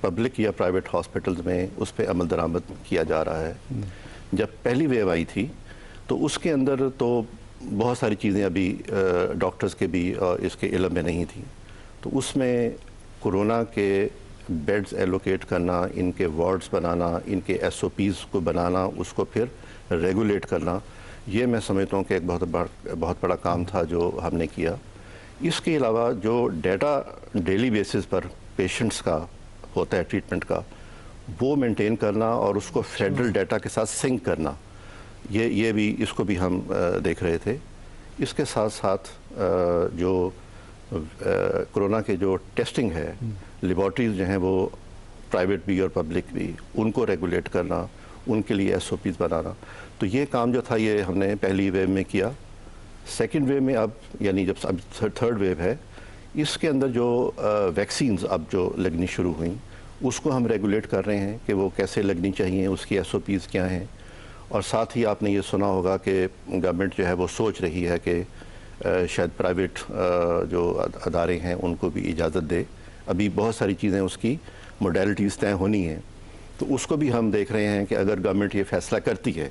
Public یا private hospitals میں اس پہ عمل درآمد کیا جا رہا ہے. جب پہلی ویو آئی تھی تو اس کے اندر تو بہت ساری چیزیں ابھی ڈاکٹرز کے بھی اس کے علم میں نہیں تھیں. تو اس میں کورونا کے بیڈز ایلوکیٹ کرنا، ان کے وارڈز بنانا، ان کے ایس او پیز کو بنانا، اس کو پھر ریگولیٹ کرنا، یہ میں سمجھتا ہوں کہ ایک بہت بڑا کام تھا جو ہم نے کیا. اس کے علاوہ جو ڈیٹا ڈیلی بیسس پر پیشنٹس کا ہوتا ہے ٹریٹمنٹ کا، وہ مینٹین کرنا اور اس کو فیڈرل ڈیٹا کے ساتھ سنک کرنا، یہ بھی اس کو بھی ہم دیکھ رہے تھے. اس کے ساتھ ساتھ جو کرونا کے جو ٹیسٹنگ ہے، لیبارٹریز جو ہیں وہ پرائیویٹ بھی اور پبلک بھی، ان کو ریگولیٹ کرنا، ان کے لیے ایس او پیز بنانا. تو یہ کام جو تھا یہ ہم نے پہلی ویو میں کیا. سیکنڈ ویو میں اب یعنی جب اب تھرڈ ویو ہے، اس کے اندر جو ویکسینز اب جو لگنی شروع ہوئیں، اس کو ہم ریگولیٹ کر رہے ہیں کہ وہ کیسے لگنی چاہیے، اس کی ایس او پیز کیا ہیں. اور ساتھ ہی آپ نے یہ سنا ہوگا کہ گورنمنٹ جو ہے وہ سوچ رہی ہے کہ شاید پرائیویٹ جو ادارے ہیں ان کو بھی اجازت دے. ابھی بہت ساری چیزیں اس کی موڈیلٹیز طے ہونی ہیں، تو اس کو بھی ہم دیکھ رہے ہیں کہ اگر گورنمنٹ یہ فیصلہ کرتی ہے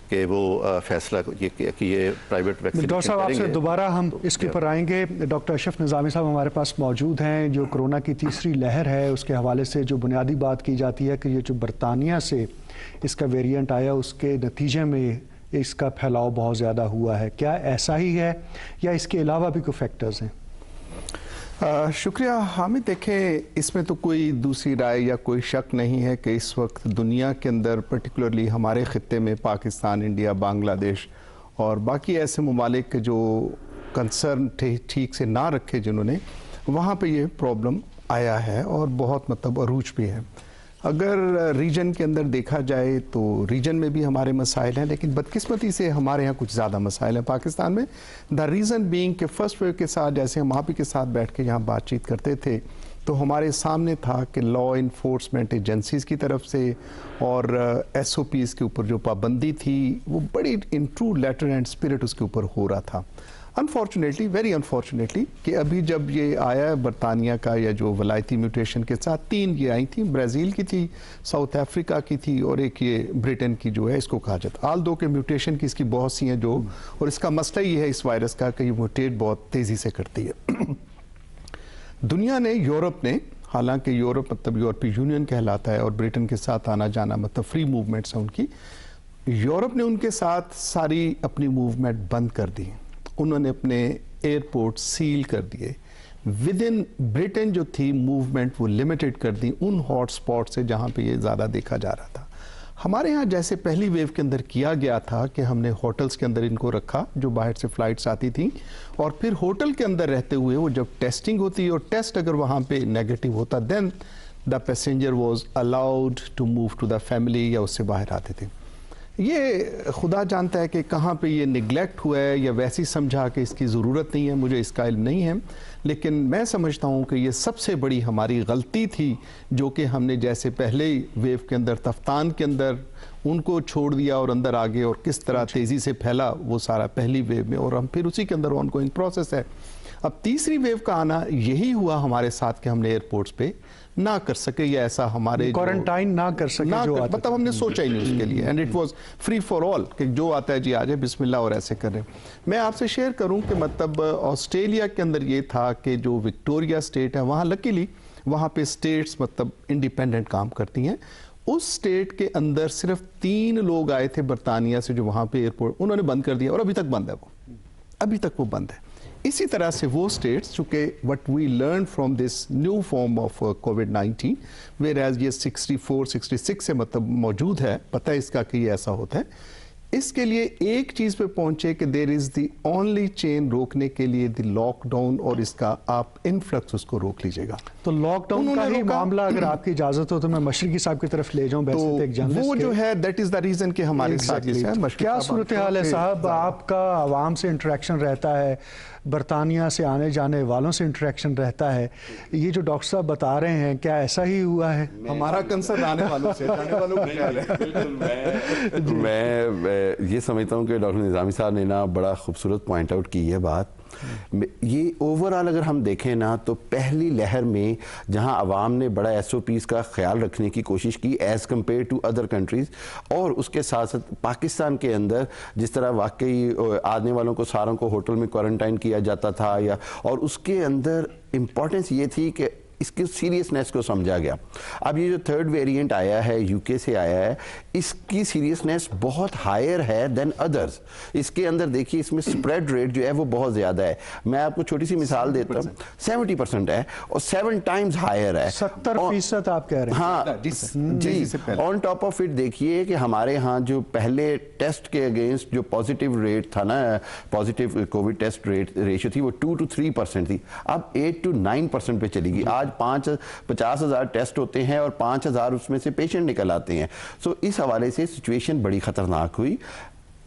کہ وہ فیصلہ کہ یہ پرائیویٹ ویکسینیشن ڈاکٹر صاحب آپ سے دوبارہ ہم اس کے پر آئیں گے. ڈاکٹر اشرف نظامی صاحب ہمارے پاس موجود ہیں. جو کرونا کی تیسری لہر ہے اس کے حوالے سے جو بنیادی بات کی جاتی ہے کہ یہ جو برطانیہ سے اس کا ویریئنٹ آیا، اس کے نتیجے میں اس کا پھیلاؤ بہت زیادہ ہوا ہے. کیا ایسا ہی ہے یا اس کے علاوہ بھی کوئی فیکٹرز ہیں؟ شکریہ حامد. دیکھیں، اس میں تو کوئی دوسری رائے یا کوئی شک نہیں ہے کہ اس وقت دنیا کے اندر پرٹیکولرلی ہمارے خطے میں پاکستان، انڈیا، بنگلہ دیش اور باقی ایسے ممالک جو کنسرن ٹھیک سے نہ رکھے جنہوں نے، وہاں پہ یہ پرابلم آیا ہے اور بہت عروج بھی ہے. اگر ریجن کے اندر دیکھا جائے تو ریجن میں بھی ہمارے مسائل ہیں، لیکن بدقسمتی سے ہمارے ہاں کچھ زیادہ مسائل ہیں پاکستان میں. دا ریزن بینگ کہ فرسٹ ویو کے ساتھ جیسے ہم آپ ہی کے ساتھ بیٹھ کے یہاں بات چیت کرتے تھے تو ہمارے سامنے تھا کہ لا انفورسمنٹ ایجنسیز کی طرف سے اور ایس او پیز کے اوپر جو پابندی تھی وہ بڑی in true letter and spirit اس کے اوپر ہو رہا تھا. انفارچونیٹلی، ویری انفارچونیٹلی، کہ ابھی جب یہ آیا ہے برطانیہ کا یا جو ولایتی میوٹیشن کے ساتھ 3 یہ آئی تھیں، برازیل کی تھی، ساؤتھ افریقہ کی تھی اور ایک یہ برٹن کی جو ہے اس کو کہا جاتا. آل دو کے میوٹیشن کی اس کی بہت سی ہیں جو، اور اس کا مسئلہ یہ ہے اس وائرس کا کہ یہ میوٹیٹ بہت تیزی سے کرتی ہے. دنیا نے، یورپ نے، حالانکہ یورپ یورپی یونین کہلاتا ہے اور برٹن کے ساتھ آنا جانا فری موومنٹس ہیں ان کی، یورپ نے ان کے ساتھ ساری اپنی موومنٹ بند کر دی. انہوں نے اپنے ایئرپورٹ سیل کر دیے. ود ان برٹن جو تھی موومنٹ وہ لمیٹڈ کر دی ان ہاٹ سپاٹ سے جہاں پہ یہ زیادہ دیکھا جا رہا تھا. ہمارے ہاں جیسے پہلی ویو کے اندر کیا گیا تھا کہ ہم نے ہوٹلز کے اندر ان کو رکھا جو باہر سے فلائٹس آتی تھیں، اور پھر ہوٹل کے اندر رہتے ہوئے وہ جب ٹیسٹنگ ہوتی اور ٹیسٹ اگر وہاں پہ نیگیٹو ہوتا then the passenger was allowed to move to the family یا اس سے باہر آتے تھے. یہ خدا جانتا ہے کہ کہاں پہ یہ نگلیکٹ ہوا ہے یا ویسی سمجھا کہ اس کی ضرورت نہیں ہے، مجھے اس کا علم نہیں ہے، لیکن میں سمجھتا ہوں کہ یہ سب سے بڑی ہماری غلطی تھی جو کہ ہم نے جیسے پہلے ویو کے اندر تفتان کے اندر ان کو چھوڑ دیا اور اندر آگے اور کس طرح تیزی سے پھیلا وہ سارا پہلی ویو میں، اور ہم پھر اسی کے اندر آن گوئنگ پروسیس ہے. اب تیسری ویو کا آنا یہی ہوا ہمارے ساتھ کہ ہم نے ایئرپورٹس پہ نہ کر سکے یا ایسا ہمارے کوارنٹائن نہ کر سکے، مطلب ہم نے سوچا ہی نہیں اس کے لیے. And it was free for all کہ جو آتا ہے جی آ جائے بسم اللہ اور ایسے کریں. میں آپ سے شیئر کروں کہ مطلب آسٹریلیا کے اندر یہ تھا کہ جو وکٹوریا اسٹیٹ ہے وہاں لکیلی وہاں پہ اسٹیٹس مطلب انڈیپینڈنٹ کام کرتی ہیں. اس اسٹیٹ کے اندر صرف 3 لوگ آئے تھے برطانیہ سے جو وہاں پہ ایئرپورٹ انہوں نے بند کر دیا اور ابھی تک بند ہے، وہ ابھی تک وہ بند ہے. اسی طرح سے وہ اسٹیٹس چونکہ what we learn from this new form of کووڈ-19 ویئر ایز یہ 64-66 سے مطلب موجود ہے، پتہ ہے اس کا کہ یہ ایسا ہوتا ہے. اس کے لیے ایک چیز پہ پہنچے کہ دیر از دی اونلی چین روکنے کے لیے دی لاک ڈاؤن، اور اس کا آپ انفلکس اس کو روک لیجئے گا. تو لاک ڈاؤن کا ہی معاملہ اگر آپ کی اجازت ہو تو میں مشرقی صاحب کی طرف لے جاؤں. تو وہ جو ہے دیٹ از دا ریزن کہ ہمارے ساتھ کیا صورتحال ہے صاحب؟ آپ کا عوام سے انٹریکشن رہتا ہے، برطانیہ سے آنے جانے والوں سے انٹریکشن رہتا ہے، یہ جو ڈاکٹر صاحب بتا رہے ہیں کیا ایسا ہی ہوا ہے؟ ہمارا کنسرن آنے والوں سے، جانے والوں کو خیال ہے. میں یہ سمجھتا ہوں کہ ڈاکٹر نظامی صاحب نے نا بڑا خوبصورت پوائنٹ آؤٹ کی ہے بات یہ اوورآل اگر ہم دیکھیں نا تو پہلی لہر میں جہاں عوام نے بڑا ایس او پیز کا خیال رکھنے کی کوشش کی as compare to other countries, اور اس کے ساتھ ساتھ پاکستان کے اندر جس طرح واقعی آنے والوں کو ساروں کو ہوٹل میں کوارنٹائن کیا جاتا تھا اور اس کے اندر امپورٹنس یہ تھی کہ اس کی سیریسنیس کو سمجھا گیا. اب یہ جو تھرڈ ویریئنٹ آیا ہے یو کے سے آیا ہے، اس کی سیریسنیس بہت ہائر ہے دین ادرز. اس کے اندر دیکھیے اس میں سپریڈ ریٹ جو ہے وہ بہت زیادہ ہے. میں آپ کو چھوٹی سی مثال دیتا ہوں، 70% ہے اور 7 times ہائر ہے. 70% آپ کہہ رہے ہیں؟ ہاں جی. آن ٹاپ آف اٹ دیکھیے کہ ہمارے ہاں جو پہلے ٹیسٹ کے اگینسٹ جو پازیٹیو ریٹ تھا نا، پازیٹیو کووڈ ٹیسٹ ریشو تھی وہ 2 to 3% تھی، اب 8 to 9% پہ چلی گئی. آج 50,000 ٹیسٹ ہوتے ہیں اور 5,000 اس میں سے پیشنٹ نکل آتے ہیں. سو اس حوالے سے سچویشن بڑی خطرناک ہوئی.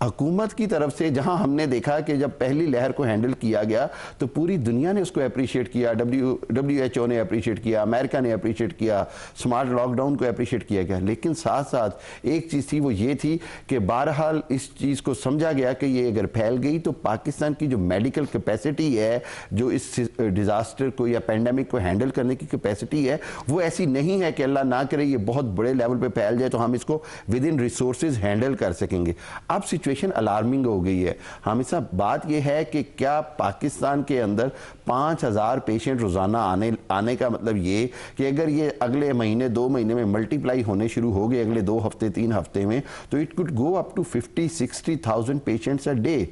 حکومت کی طرف سے جہاں ہم نے دیکھا کہ جب پہلی لہر کو ہینڈل کیا گیا تو پوری دنیا نے اس کو اپریشیٹ کیا، WHO نے اپریشیٹ کیا، امریکہ نے اپریشیٹ کیا، سمارٹ لاک ڈاؤن کو اپریشیٹ کیا گیا. لیکن ساتھ ساتھ ایک چیز تھی وہ یہ تھی کہ بہرحال اس چیز کو سمجھا گیا کہ یہ اگر پھیل گئی تو پاکستان کی جو میڈیکل کیپیسٹی ہے، جو اس ڈیزاسٹر کو یا پینڈیمک کو ہینڈل کرنے کی کیپیسٹی ہے، وہ ایسی نہیں ہے کہ اللہ نہ کرے یہ بہت بڑے لیول پہ پھیل جائے تو ہم اس کو ود ان ریسورسز ہینڈل کر سکیں گے. اب سچویشن الارمنگ ہو گئی ہے. حامد صاحب بات یہ ہے کہ کیا پاکستان کے اندر 5,000 پیشنٹ روزانہ آنے کا مطلب یہ کہ اگر یہ اگلے مہینے 2 مہینے میں ملٹیپلائی ہونے شروع ہو گئے اگلے 2 ہفتے 3 ہفتے میں تو it could go up to 50,000-60,000 patients a day.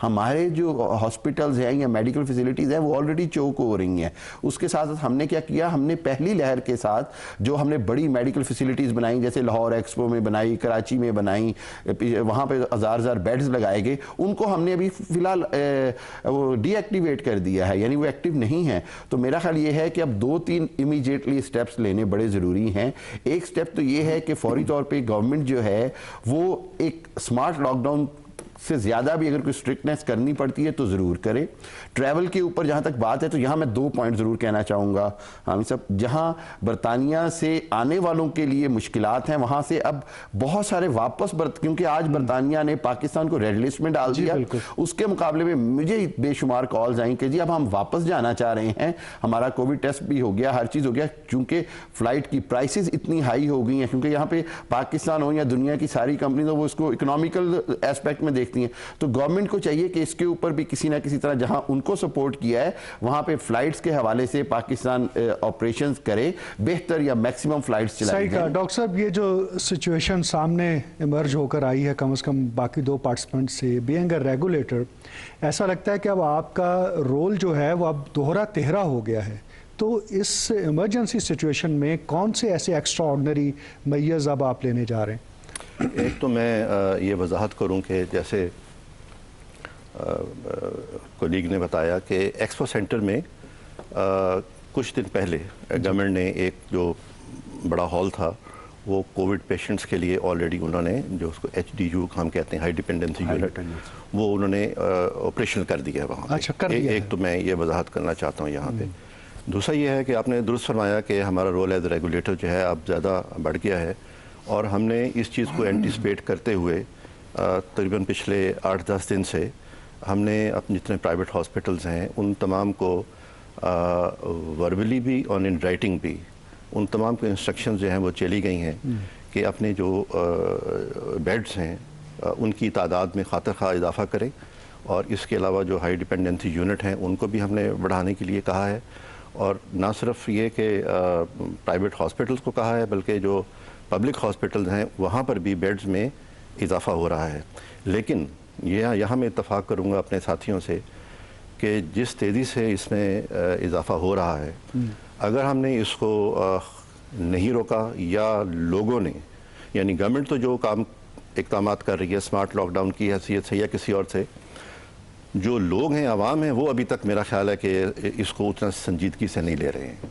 ہمارے جو ہاسپٹلز ہیں یا میڈیکل فیسلٹیز ہیں وہ آلریڈی چوک ہو رہی ہیں. اس کے ساتھ ساتھ ہم نے کیا کیا، ہم نے پہلی لہر کے ساتھ جو ہم نے بڑی میڈیکل فیسلٹیز بنائیں، جیسے لاہور ایکسپو میں بنائی، کراچی میں بنائی، وہاں پہ 1000 بیڈز لگائے گئے، ان کو ہم نے ابھی فی الحال وہ ڈی ایکٹیویٹ کر دیا ہے، یعنی وہ ایکٹیو نہیں ہے. تو میرا خیال یہ ہے کہ اب 2-3 امیجیٹلی اسٹیپس لینے بڑے ضروری ہیں. ایک اسٹیپ تو یہ ہے کہ فوری طور پہ گورنمنٹ جو ہے وہ ایک اسمارٹ لاک ڈاؤن سے زیادہ بھی اگر کوئی اسٹرکٹنیس کرنی پڑتی ہے تو ضرور کرے. ٹریول کے اوپر جہاں تک بات ہے تو یہاں میں 2 پوائنٹ ضرور کہنا چاہوں گا حامد صاحب. جہاں برطانیہ سے آنے والوں کے لیے مشکلات ہیں وہاں سے اب بہت سارے واپس کیونکہ آج برطانیہ نے پاکستان کو ریڈ لسٹ میں ڈال دیا، اس کے مقابلے میں مجھے بے شمار کالز آئیں کہ جی اب ہم واپس جانا چاہ رہے ہیں، ہمارا کووڈ ٹیسٹ بھی ہو گیا، ہر چیز ہو گیا، چونکہ فلائٹ کی پرائسز اتنی ہائی ہو گئی ہیں. کیونکہ یہاں پہ پاکستان ہو یا دنیا کی ساری کمپنیز ہو وہ اس کو اکنامیکل ایسپیکٹ میں دیکھتی ہیں. تو گورنمنٹ کو چاہیے کہ اس کے اوپر بھی کسی نہ کسی طرح جہاں ان کو سپورٹ کیا ہے وہاں پہ فلائٹس کے حوالے سے پاکستان آپریشنز کرے، بہتر یا میکسیمم فلائٹس چلائیں. صحیح کہا ڈاکٹر صاحب. یہ جو سچویشن سامنے ایمرج ہو کر آئی ہے کم از کم باقی 2 پارٹیسپنٹ سے، بینگ اے ریگولیٹر ایسا لگتا ہے کہ اب آپ کا رول جو ہے وہ اب دوہرا تہرا ہو گیا ہے. تو اس ایمرجنسی سچویشن میں کون سے ایسے ایکسٹرا آرڈنری میئرز اب آپ لینے جا رہے ہیں؟ ایک تو میں یہ وضاحت کروں کہ جیسے کولیگ نے بتایا کہ ایکسپو سینٹر میں کچھ دن پہلے گورنمنٹ نے ایک جو بڑا ہال تھا وہ کووڈ پیشنٹس کے لیے آلریڈی انہوں نے جو اس کو HDU ہم کہتے ہیں ہائی ڈیپینڈنسی یونٹ، وہ انہوں نے آپریشنل کر دیا وہاں. ایک تو میں یہ وضاحت کرنا چاہتا ہوں یہاں پہ. دوسرا یہ ہے کہ آپ نے درست فرمایا کہ ہمارا رول ایز ریگولیٹر جو ہے اب زیادہ بڑھ گیا ہے اور ہم نے اس چیز کو اینٹیسپیٹ کرتے ہوئے تقریباً پچھلے 8-10 دن سے ہم نے اپنے جتنے پرائیویٹ ہاسپٹلز ہیں ان تمام کو وربلی بھی اور ان رائٹنگ بھی ان تمام کو انسٹرکشنز جو ہیں وہ چلی گئی ہیں کہ اپنے جو بیڈز ہیں ان کی تعداد میں خاطر خواہ اضافہ کریں اور اس کے علاوہ جو ہائی ڈیپینڈنسی یونٹ ہیں ان کو بھی ہم نے بڑھانے کے لیے کہا ہے. اور نہ صرف یہ کہ پرائیویٹ ہاسپٹلز کو کہا ہے بلکہ جو پبلک ہاسپٹلز ہیں وہاں پر بھی بیڈز میں اضافہ ہو رہا ہے. لیکن یہاں میں اتفاق کروں گا اپنے ساتھیوں سے کہ جس تیزی سے اس میں اضافہ ہو رہا ہے اگر ہم نے اس کو نہیں روکا یا لوگوں نے، یعنی گورنمنٹ تو جو اقدامات کر رہی ہے اسمارٹ لاک ڈاؤن کی حیثیت سے یا کسی اور سے، جو لوگ ہیں عوام ہیں وہ ابھی تک میرا خیال ہے کہ اس کو اتنا سنجیدگی سے نہیں لے رہے ہیں.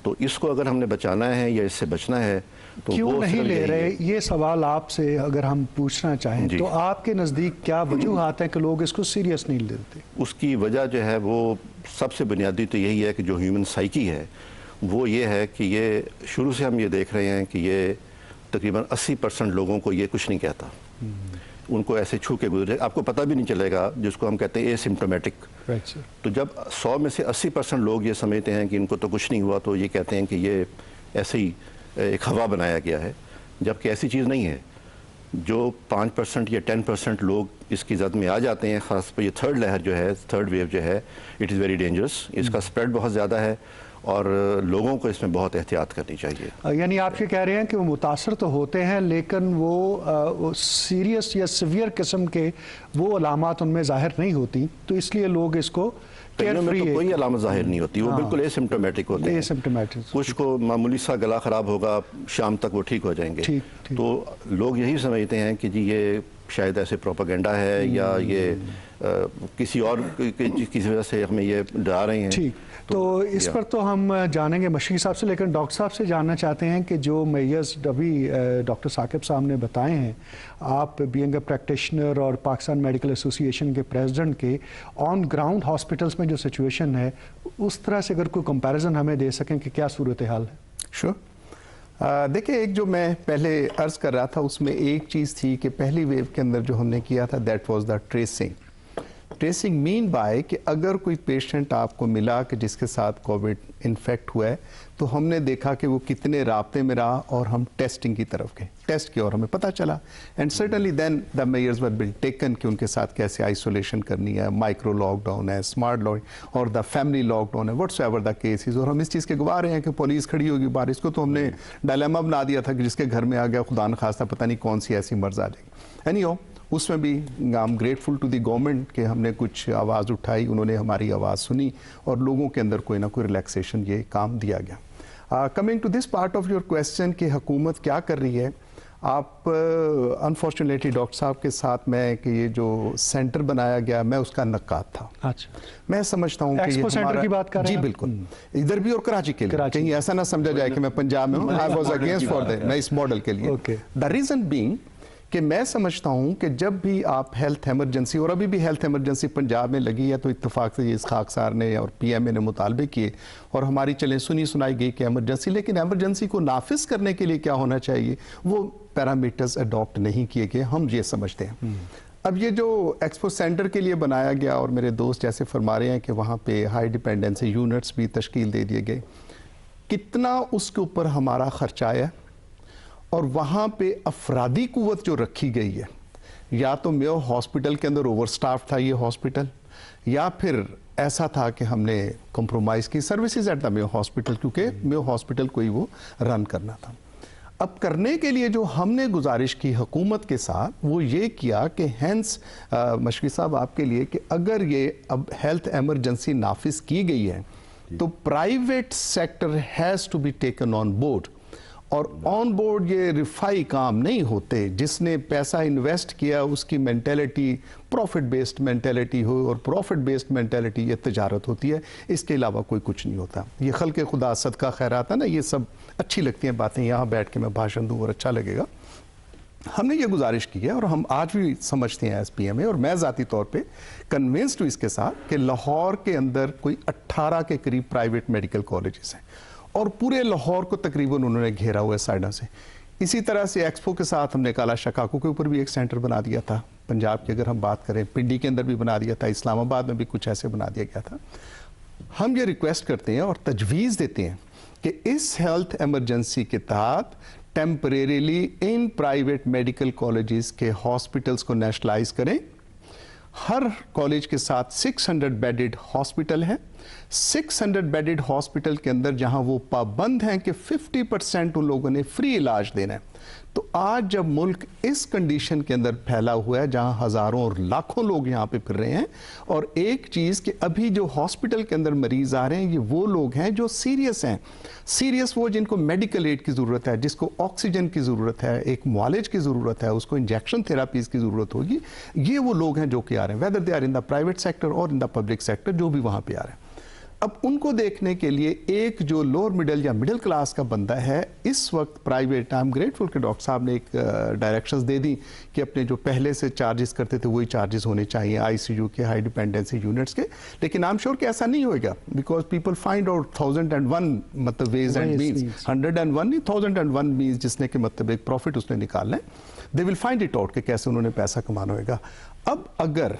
تو اس کو اگر ہم نے بچانا ہے یا اس سے بچنا ہے تو کیوں نہیں لے رہے؟ یہ سوال آپ سے اگر ہم پوچھنا چاہیں تو آپ کے نزدیک کیا وجوہات ہیں کہ لوگ اس کو سیریس نہیں لیتے؟ اس کی وجہ جو ہے وہ سب سے بنیادی تو یہی ہے کہ جو ہیومن سائیکی ہے وہ یہ ہے کہ یہ شروع سے ہم یہ دیکھ رہے ہیں کہ یہ تقریباً 80% لوگوں کو یہ کچھ نہیں کہتا. ان کو ایسے چھو کے گزرے, آپ کو پتہ بھی نہیں چلے گا, جس کو ہم کہتے ہیں اے سمپٹومیٹک. تو جب 100 میں سے 80% لوگ یہ سمجھتے ہیں کہ ان کو تو کچھ نہیں ہوا, تو یہ کہتے ہیں کہ یہ ایسے ہی ایک ہوا بنایا گیا ہے, جبکہ ایسی چیز نہیں ہے. جو 5% یا 10% لوگ اس کی زد میں آ جاتے ہیں, خاص پر یہ تھرڈ لہر جو ہے, تھرڈ ویو جو ہے, اٹ از ویری ڈینجرس. اس کا اسپریڈ بہت زیادہ ہے اور لوگوں کو اس میں بہت احتیاط کرنی چاہیے. یعنی آپ یہ کہہ رہے ہیں کہ وہ متاثر تو ہوتے ہیں لیکن وہ سیریس یا سیویئر قسم کے وہ علامات ان میں ظاہر نہیں ہوتی, تو اس لیے لوگ اس کو میں تو کوئی علامت ظاہر نہیں ہوتی, وہ بالکل اے سمپٹومیٹک ہوتے ہیں. کچھ کو معمولی سا گلا خراب ہوگا, شام تک وہ ٹھیک ہو جائیں گے. تو لوگ یہی سمجھتے ہیں کہ جی یہ شاید ایسے پروپیگنڈا ہے یا یہ کسی اور کسی وجہ سے ہمیں یہ ڈرا رہے ہیں. تو اس پر تو ہم جانیں گے مشرقی صاحب سے, لیکن ڈاکٹر صاحب سے جاننا چاہتے ہیں کہ جو میئرز ابھی ڈاکٹر ثاقب صاحب نے بتائے ہیں, آپ بینگ اے پریکٹیشنر اور پاکستان میڈیکل ایسوسی ایشن کے پریزیڈنٹ کے, آن گراؤنڈ ہاسپٹلس میں جو سچویشن ہے اس طرح سے اگر کوئی کمپیریزن ہمیں دے سکیں کہ کیا صورتحال ہے. شور دیکھیں, ایک جو میں پہلے عرض کر رہا تھا اس میں ایک چیز تھی کہ پہلی ویو کے اندر جو ہم نے کیا تھا that was the tracing mean by کہ اگر کوئی پیشنٹ آپ کو ملا کہ جس کے ساتھ کووڈ انفیکٹ ہوا ہے تو ہم نے دیکھا کہ وہ کتنے رابطے میں رہا اور ہم ٹیسٹنگ کی طرف گئے, ٹیسٹ کیا اور ہمیں پتہ چلا. And certainly then the measures were been taken کہ ان کے ساتھ کیسے آئسولیشن کرنی ہے, مائکرو لاک ڈاؤن ہے, اسمارٹ لاک اور دا فیملی لاک ڈاؤن ہے, واٹس ایور دا کیسز. اور ہم اس چیز کے گواہ رہے ہیں کہ پولیس کھڑی ہوگی باہر, اس کو تو ہم نے ڈائلیما بنا دیا تھا کہ جس کے گھر میں آ گیا خدا نخواستہ پتہ نہیں کون سی ایسی مرض آ جائے گی. اینی ہو, اس میں بھی I'm grateful to the government کہ ہم نے کچھ آواز اٹھائی, انہوں نے ہماری آواز سنی اور لوگوں کے اندر کوئی نہ کوئی ریلیکسیشن یہ کام دیا گیا. Coming to this part of your question کہ حکومت کیا کر رہی ہے, آپ انفارچونیٹلی ڈاکٹر صاحب کے ساتھ میں کہ یہ جو سینٹر بنایا گیا میں اس کا نقاد تھا. میں سمجھتا ہوں کہ یہ سینٹر کی بات کر رہے ہیں, جی بالکل, ادھر بھی اور کراچی کے لیے, کہیں ایسا نہ سمجھا جائے کہ میں پنجاب میں ہوں, I was against for that, میں اس ماڈل کے لیے. دا ریزن بینگ کہ میں سمجھتا ہوں کہ جب بھی آپ ہیلتھ ایمرجنسی, اور ابھی بھی ہیلتھ ایمرجنسی پنجاب میں لگی ہے, تو اتفاق سے یہ اسحاق صاحب نے اور پی ایم اے نے مطالبے کیے اور ہماری چلیں سنی سنائی گئی کہ ایمرجنسی, لیکن ایمرجنسی کو نافذ کرنے کے لیے کیا ہونا چاہیے وہ پیرامیٹرز اڈاپٹ نہیں کیے گئے, ہم یہ سمجھتے ہیں. اب یہ جو ایکسپو سینٹر کے لیے بنایا گیا اور میرے دوست جیسے فرما رہے ہیں کہ وہاں پہ ہائی ڈیپینڈنسی یونٹس بھی تشکیل دے دیے گئے, کتنا اس کے اوپر ہمارا خرچہ آیا, اور وہاں پہ افرادی قوت جو رکھی گئی ہے, یا تو میو ہاسپٹل کے اندر اوور سٹاف تھا یہ ہاسپٹل, یا پھر ایسا تھا کہ ہم نے کمپرومائز کی services at the Mayo hospital, کیونکہ میو ہاسپٹل کو ہی وہ رن کرنا تھا. اب کرنے کے لیے جو ہم نے گزارش کی حکومت کے ساتھ وہ یہ کیا کہ ہینس مشفی صاحب آپ کے لیے کہ اگر یہ اب ہیلتھ ایمرجنسی نافذ کی گئی ہے تو private sector has to be taken on board, اور آن بورڈ یہ رفائی کام نہیں ہوتے. جس نے پیسہ انویسٹ کیا اس کی مینٹیلٹی پروفٹ بیسڈ مینٹیلٹی ہو, اور پروفٹ بیسڈ مینٹیلٹی یہ تجارت ہوتی ہے, اس کے علاوہ کوئی کچھ نہیں ہوتا. یہ خلق خدا صدقہ خیرات ہے نا, یہ سب اچھی لگتی ہیں باتیں, یہاں بیٹھ کے میں بھاشن دوں اور اچھا لگے گا. ہم نے یہ گزارش کی ہے اور ہم آج بھی سمجھتے ہیں ایس پی ایم اے, اور میں ذاتی طور پہ کنونسڈ ہوں اس کے ساتھ کہ لاہور کے اندر کوئی 18 کے قریب پرائیویٹ میڈیکل کالجز ہیں اور پورے لاہور کو تقریباً انہوں نے گھیرا ہوا ہے سائڈوں سے. اسی طرح سے ایکسپو کے ساتھ ہم نے کالا شکاکو کے اوپر بھی ایک سینٹر بنا دیا تھا, پنجاب کی اگر ہم بات کریں پنڈی کے اندر بھی بنا دیا تھا, اسلام آباد میں بھی کچھ ایسے بنا دیا گیا تھا. ہم یہ ریکویسٹ کرتے ہیں اور تجویز دیتے ہیں کہ اس ہیلتھ ایمرجنسی کے تحت temporarily in private medical colleges کے ہاسپٹلز کو نیشنلائز کریں. ہر کالج کے ساتھ 600 بیڈڈ ہاسپٹل ہیں. 600 بیڈڈ ہاسپٹل کے اندر جہاں وہ پابند ہیں کہ 50% ان لوگوں نے فری علاج دینا ہے. تو آج جب ملک اس کنڈیشن کے اندر پھیلا ہوا ہے جہاں ہزاروں اور لاکھوں لوگ یہاں پہ پھر رہے ہیں, اور ایک چیز کہ ابھی جو ہاسپٹل کے اندر مریض آ رہے ہیں یہ وہ لوگ ہیں جو سیریس ہیں, سیریس وہ جن کو میڈیکل ایڈ کی ضرورت ہے, جس کو آکسیجن کی ضرورت ہے, ایک معالج کی ضرورت ہے, اس کو انجیکشن تھراپیز کی ضرورت ہوگی. یہ وہ لوگ ہیں جو کہ آ رہے ہیں, whether they are in the private sector اور ان دا پبلک سیکٹر, جو بھی وہاں پہ آ رہے ہیں. اب ان کو دیکھنے کے لیے ایک جو لوور مڈل یا مڈل کلاس کا بندہ ہے اس وقت پرائیویٹ، آئی ایم گریٹفل کہ ڈاکٹر صاحب نے ایک ڈائریکشنز دے دی کہ اپنے جو پہلے سے چارجز کرتے تھے وہی چارجز ہونے چاہیے آئی سی یو کے، ہائی ڈیپینڈنسی یونٹس کے، لیکن آئی ایم شیور کہ ایسا نہیں ہوئے گا بیکاز پیپل فائنڈ آؤٹ 1001 مطلب ویز اینڈ مینز، 101 نہیں 1001 مینز جس نے کہ مطلب ایک پروفٹ اس نے نکالنا ہے، دے ول فائنڈ اٹ آؤٹ کہ کیسے انہوں نے پیسہ کمانا ہوئے گا۔ اب اگر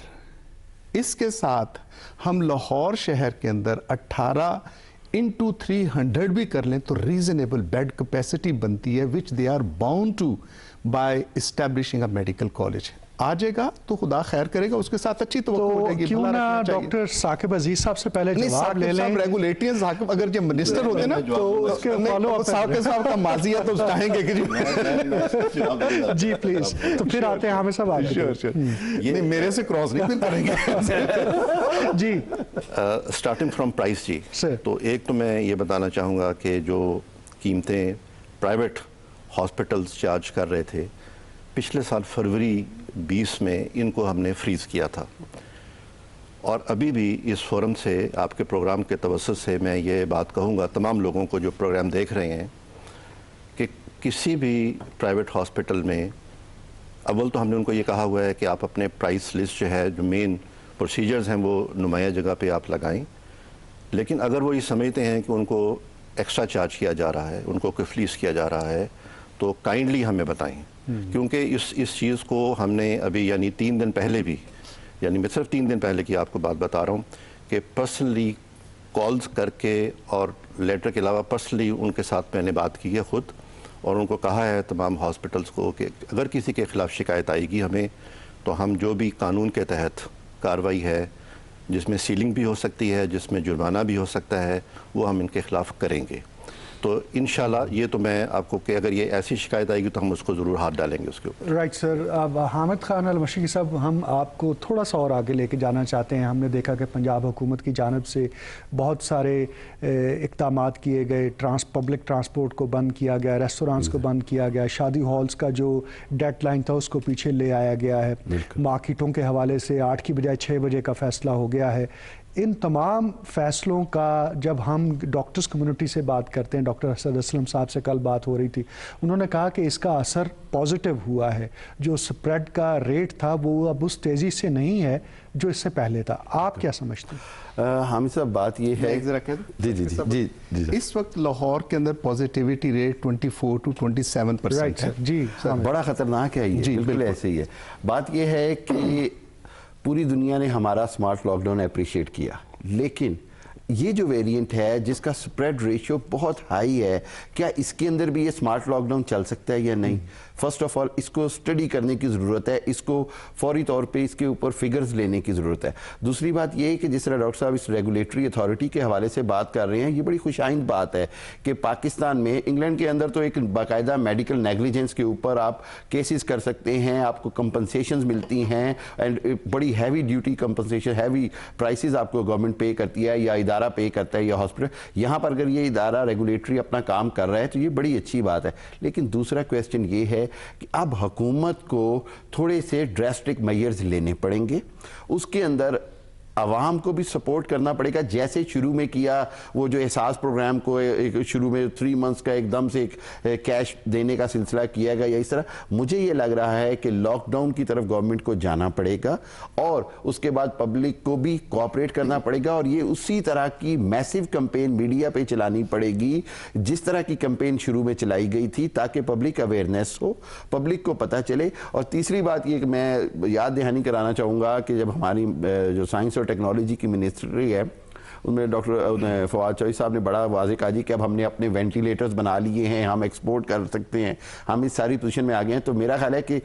اس کے ساتھ ہم لاہور شہر کے اندر 18x300 بھی کر لیں تو ریزنیبل بیڈ کیپیسٹی بنتی ہے which they are bound to by establishing a medical college۔ آ جائے گا تو خدا خیر کرے گا، اس کے ساتھ اچھی توقع ہو جائے گی۔ کیوں نہ ڈاکٹر ثاقب عزیز صاحب سے پہلے جواب لے لیں؟ ریگولیٹریئن ثاقب اگر جب منسٹر ہوتے نا تو اس کے فالو اپ صاحب کا ماضی ہے تو چاہیں گے کہ جی پلیز، تو پھر آتے ہیں حامد صاحب آپ یہ میرے سے کراس نہیں کریں گے جی۔ اسٹارٹنگ فرام پرائس جی، تو ایک تو میں یہ بتانا چاہوں گا کہ جو قیمتیں پرائیویٹ ہاسپٹلز چارج کر رہے تھے پچھلے سال فروری 20 میں ان کو ہم نے فریز کیا تھا، اور ابھی بھی اس فورم سے آپ کے پروگرام کے توسط سے میں یہ بات کہوں گا تمام لوگوں کو جو پروگرام دیکھ رہے ہیں کہ کسی بھی پرائیویٹ ہاسپٹل میں اول تو ہم نے ان کو یہ کہا ہوا ہے کہ آپ اپنے پرائس لسٹ جو ہے، جو مین پروسیجرز ہیں وہ نمایاں جگہ پہ آپ لگائیں، لیکن اگر وہ یہ سمجھتے ہیں کہ ان کو ایکسٹرا چارج کیا جا رہا ہے، ان کو کوئی فلیس کیا جا رہا ہے، تو کائنڈلی ہمیں بتائیں، کیونکہ اس چیز کو ہم نے ابھی یعنی 3 دن پہلے بھی، یعنی میں صرف 3 دن پہلے کی آپ کو بات بتا رہا ہوں کہ پرسنلی کالز کر کے اور لیٹر کے علاوہ پرسنلی ان کے ساتھ میں نے بات کی ہے خود، اور ان کو کہا ہے تمام ہاسپٹلز کو کہ اگر کسی کے خلاف شکایت آئے گی ہمیں، تو ہم جو بھی قانون کے تحت کارروائی ہے جس میں سیلنگ بھی ہو سکتی ہے، جس میں جرمانہ بھی ہو سکتا ہے، وہ ہم ان کے خلاف کریں گے۔ تو انشاءاللہ یہ تو میں آپ کو کہ اگر یہ ایسی شکایت آئے گی تو ہم اس کو ضرور ہاتھ ڈالیں گے اس کے اوپر۔ رائٹ سر، اب حامد خان المشرقی صاحب، ہم آپ کو تھوڑا سا اور آگے لے کے جانا چاہتے ہیں۔ ہم نے دیکھا کہ پنجاب حکومت کی جانب سے بہت سارے اقدامات کیے گئے، پبلک ٹرانسپورٹ کو بند کیا گیا، ریسٹورانٹس کو بند کیا گیا، شادی ہالز کا جو ڈیڈ لائن تھا اس کو پیچھے لے آیا گیا ہے، مارکیٹوں کے حوالے سے 8 کی بجائے 6 بجے کا فیصلہ ہو گیا ہے۔ ان تمام فیصلوں کا جب ہم ڈاکٹرز کمیونٹی سے بات کرتے ہیں، ڈاکٹر اسد اسلم صاحب سے کل بات ہو رہی تھی، انہوں نے کہا کہ اس کا اثر پازیٹیو ہوا ہے، جو سپریڈ کا ریٹ تھا وہ اب اس تیزی سے نہیں ہے جو اس سے پہلے تھا۔ آپ کیا سمجھتے ہیں؟ حامد صاحب بات یہ ہے جی اس وقت لاہور کے اندر پازیٹیوٹی ریٹ 24 to 27% ہے۔ جی بڑا خطرناک ہے یہ، بالکل ایسے ہی ہے۔ بات یہ ہے کہ پوری دنیا نے ہمارا سمارٹ لاک ڈاؤن اپریشیٹ کیا، لیکن یہ جو ویریئنٹ ہے جس کا سپریڈ ریشیو بہت ہائی ہے، کیا اس کے اندر بھی یہ سمارٹ لاک ڈاؤن چل سکتا ہے یا نہیں؟ فرسٹ آف آل اس کو اسٹڈی کرنے کی ضرورت ہے، اس کو فوری طور پہ اس کے اوپر فگرز لینے کی ضرورت ہے۔ دوسری بات یہ ہے کہ جس طرح ڈاکٹر صاحب اس ریگولیٹری اتھارٹی کے حوالے سے بات کر رہے ہیں، یہ بڑی خوش آئند بات ہے کہ پاکستان میں، انگلینڈ کے اندر تو ایک باقاعدہ میڈیکل نیگلیجنس کے اوپر آپ کیسز کر سکتے ہیں، آپ کو کمپنسیشنز ملتی ہیں، اینڈ بڑی heavy duty compensation, heavy prices آپ کو گورنمنٹ پے کرتی ہے یا ادارہ پے کرتا ہے یا ہاسپٹل۔ یہاں پر اگر یہ ادارہ ریگولیٹری اپنا کام کر رہا ہے تو یہ بڑی اچھی بات ہے، لیکن دوسرا کویسچن یہ ہے کہ اب حکومت کو تھوڑے سے ڈریسٹک میئرز لینے پڑیں گے، اس کے اندر عوام کو بھی سپورٹ کرنا پڑے گا، جیسے شروع میں کیا وہ جو احساس پروگرام کو شروع میں 3 months کا ایک دم سے کیش دینے کا سلسلہ کیا گیا، یا اس طرح مجھے یہ لگ رہا ہے کہ لاک ڈاؤن کی طرف گورنمنٹ کو جانا پڑے گا، اور اس کے بعد پبلک کو بھی کوآپریٹ کرنا پڑے گا، اور یہ اسی طرح کی میسیو کمپین میڈیا پہ چلانی پڑے گی جس طرح کی کمپین شروع میں چلائی گئی تھی، تاکہ پبلک اویئرنیس ہو، پبلک کو پتہ چلے۔ اور تیسری بات یہ کہ میں یاد دہانی کرانا چاہوں گا کہ جب ہماری جو سائنس اور ٹیکنالوجی کی منسٹری ہے، ان میں ڈاکٹر فواد چوہدری صاحب نے بڑا واضح کہا جی کہ اب ہم نے اپنے وینٹیلیٹرز بنا لیے ہیں، ہم ایکسپورٹ کر سکتے ہیں، ہم اس ساری پوزیشن میں آ گئے ہیں۔ تو میرا خیال ہے کہ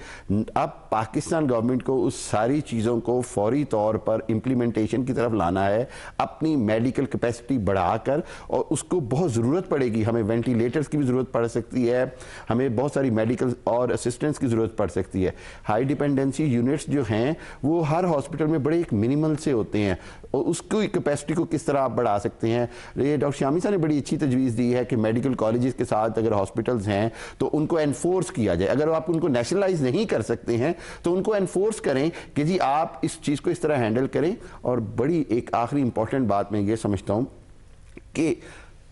اب پاکستان گورنمنٹ کو اس ساری چیزوں کو فوری طور پر امپلیمنٹیشن کی طرف لانا ہے، اپنی میڈیکل کیپیسٹی بڑھا کر، اور اس کو بہت ضرورت پڑے گی، ہمیں وینٹیلیٹرز کی بھی ضرورت پڑ سکتی ہے، ہمیں بہت ساری میڈیکل اور اسسٹنٹس کی ضرورت پڑ سکتی ہے۔ ہائی ڈیپینڈنسی یونٹس جو ہیں وہ ہر ہاسپٹل میں بڑے ایک منیمل سے ہوتے ہیں، اور اس کی کیپیسٹی کو کس طرح آپ بڑھا سکتے ہیں۔ یہ ڈاکٹر شامی صاحب نے بڑی اچھی تجویز دی ہے کہ میڈیکل کالجز کے ساتھ اگر ہاسپٹلز ہیں تو ان کو انفورس کیا جائے، اگر آپ ان کو نیشنلائز نہیں کر سکتے ہیں تو ان کو انفورس کریں کہ جی آپ اس چیز کو اس طرح ہینڈل کریں۔ اور بڑی ایک آخری امپورٹنٹ بات میں یہ سمجھتا ہوں کہ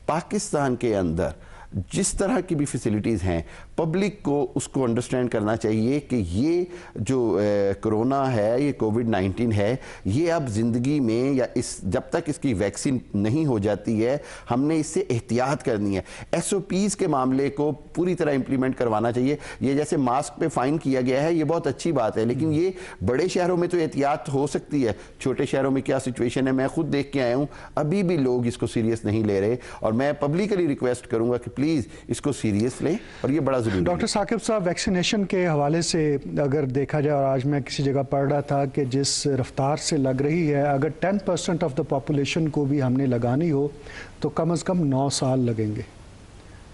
پاکستان کے اندر جس طرح کی بھی فیسلٹیز ہیں پبلک کو اس کو انڈرسٹینڈ کرنا چاہیے کہ یہ جو کرونا ہے، یہ کووڈ-19 ہے، یہ اب زندگی میں یا جب تک اس کی ویکسین نہیں ہو جاتی ہے ہم نے اس سے احتیاط کرنی ہے. ایس او پیز کے معاملے کو پوری طرح امپلیمنٹ کروانا چاہیے. یہ جیسے ماسک پہ فائن کیا گیا ہے یہ بہت اچھی بات ہے، لیکن یہ بڑے شہروں میں تو احتیاط ہو سکتی ہے، چھوٹے شہروں میں کیا سچویشن ہے میں خود دیکھ کے آیا ہوں، ابھی بھی لوگ اس کو سیریس نہیں لے رہے. اور میں پبلکلی ریکویسٹ کروں گا کہ پلیز اس کو سیریس لیں، اور یہ بڑا ضروری ہے. ڈاکٹر ثاقب صاحب، ویکسینیشن کے حوالے سے اگر دیکھا جائے، اور آج میں کسی جگہ پڑھ رہا تھا کہ جس رفتار سے لگ رہی ہے اگر 10% آف دا پاپولیشن کو بھی ہم نے لگانی ہو تو کم از کم 9 سال لگیں گے.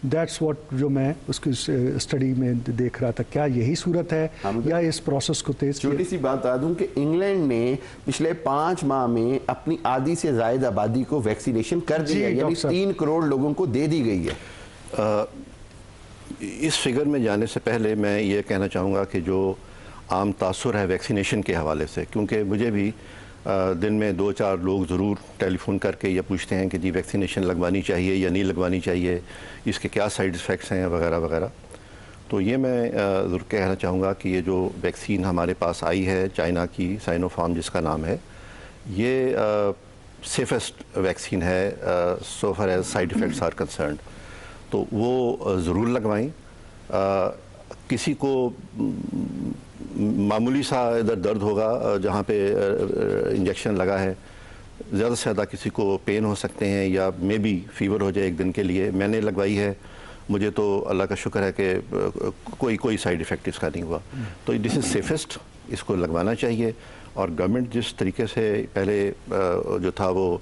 دیٹس واٹ جو میں اس کی اسٹڈی میں دیکھ رہا تھا. کیا یہی صورت ہے یا اس پروسیس کو تیز؟ چھوٹی سی بات بتا دوں کہ انگلینڈ نے پچھلے 5 ماہ میں اپنی آدھی سے زائد آبادی کو ویکسینیشن کر دی ہے، یعنی 3 کروڑ لوگوں کو دے دی گئی ہے. اس فگر میں جانے سے پہلے میں یہ کہنا چاہوں گا کہ جو عام تاثر ہے ویکسینیشن کے حوالے سے، کیونکہ مجھے بھی دن میں 2-4 لوگ ضرور ٹیلی فون کر کے یہ پوچھتے ہیں کہ جی ویکسینیشن لگوانی چاہیے یا نہیں لگوانی چاہیے، اس کے کیا سائیڈ ایفیکٹس ہیں وغیرہ وغیرہ. تو یہ میں ضرور کہنا چاہوں گا کہ یہ جو ویکسین ہمارے پاس آئی ہے چائنا کی سائنو فارم جس کا نام ہے، یہ سیفسٹ ویکسین ہے so far as side effects are concerned. تو وہ ضرور لگوائیں. کسی کو معمولی سا ادھر درد ہوگا جہاں پہ انجیکشن لگا ہے، زیادہ سے زیادہ کسی کو پین ہو سکتے ہیں یا مے بی فیور ہو جائے 1 دن کے لیے. میں نے لگوائی ہے، مجھے تو اللہ کا شکر ہے کہ کوئی سائیڈ ایفیکٹ اس کا نہیں ہوا. تو دس از سیفسٹ، اس کو لگوانا چاہیے. اور گورنمنٹ جس طریقے سے پہلے جو تھا وہ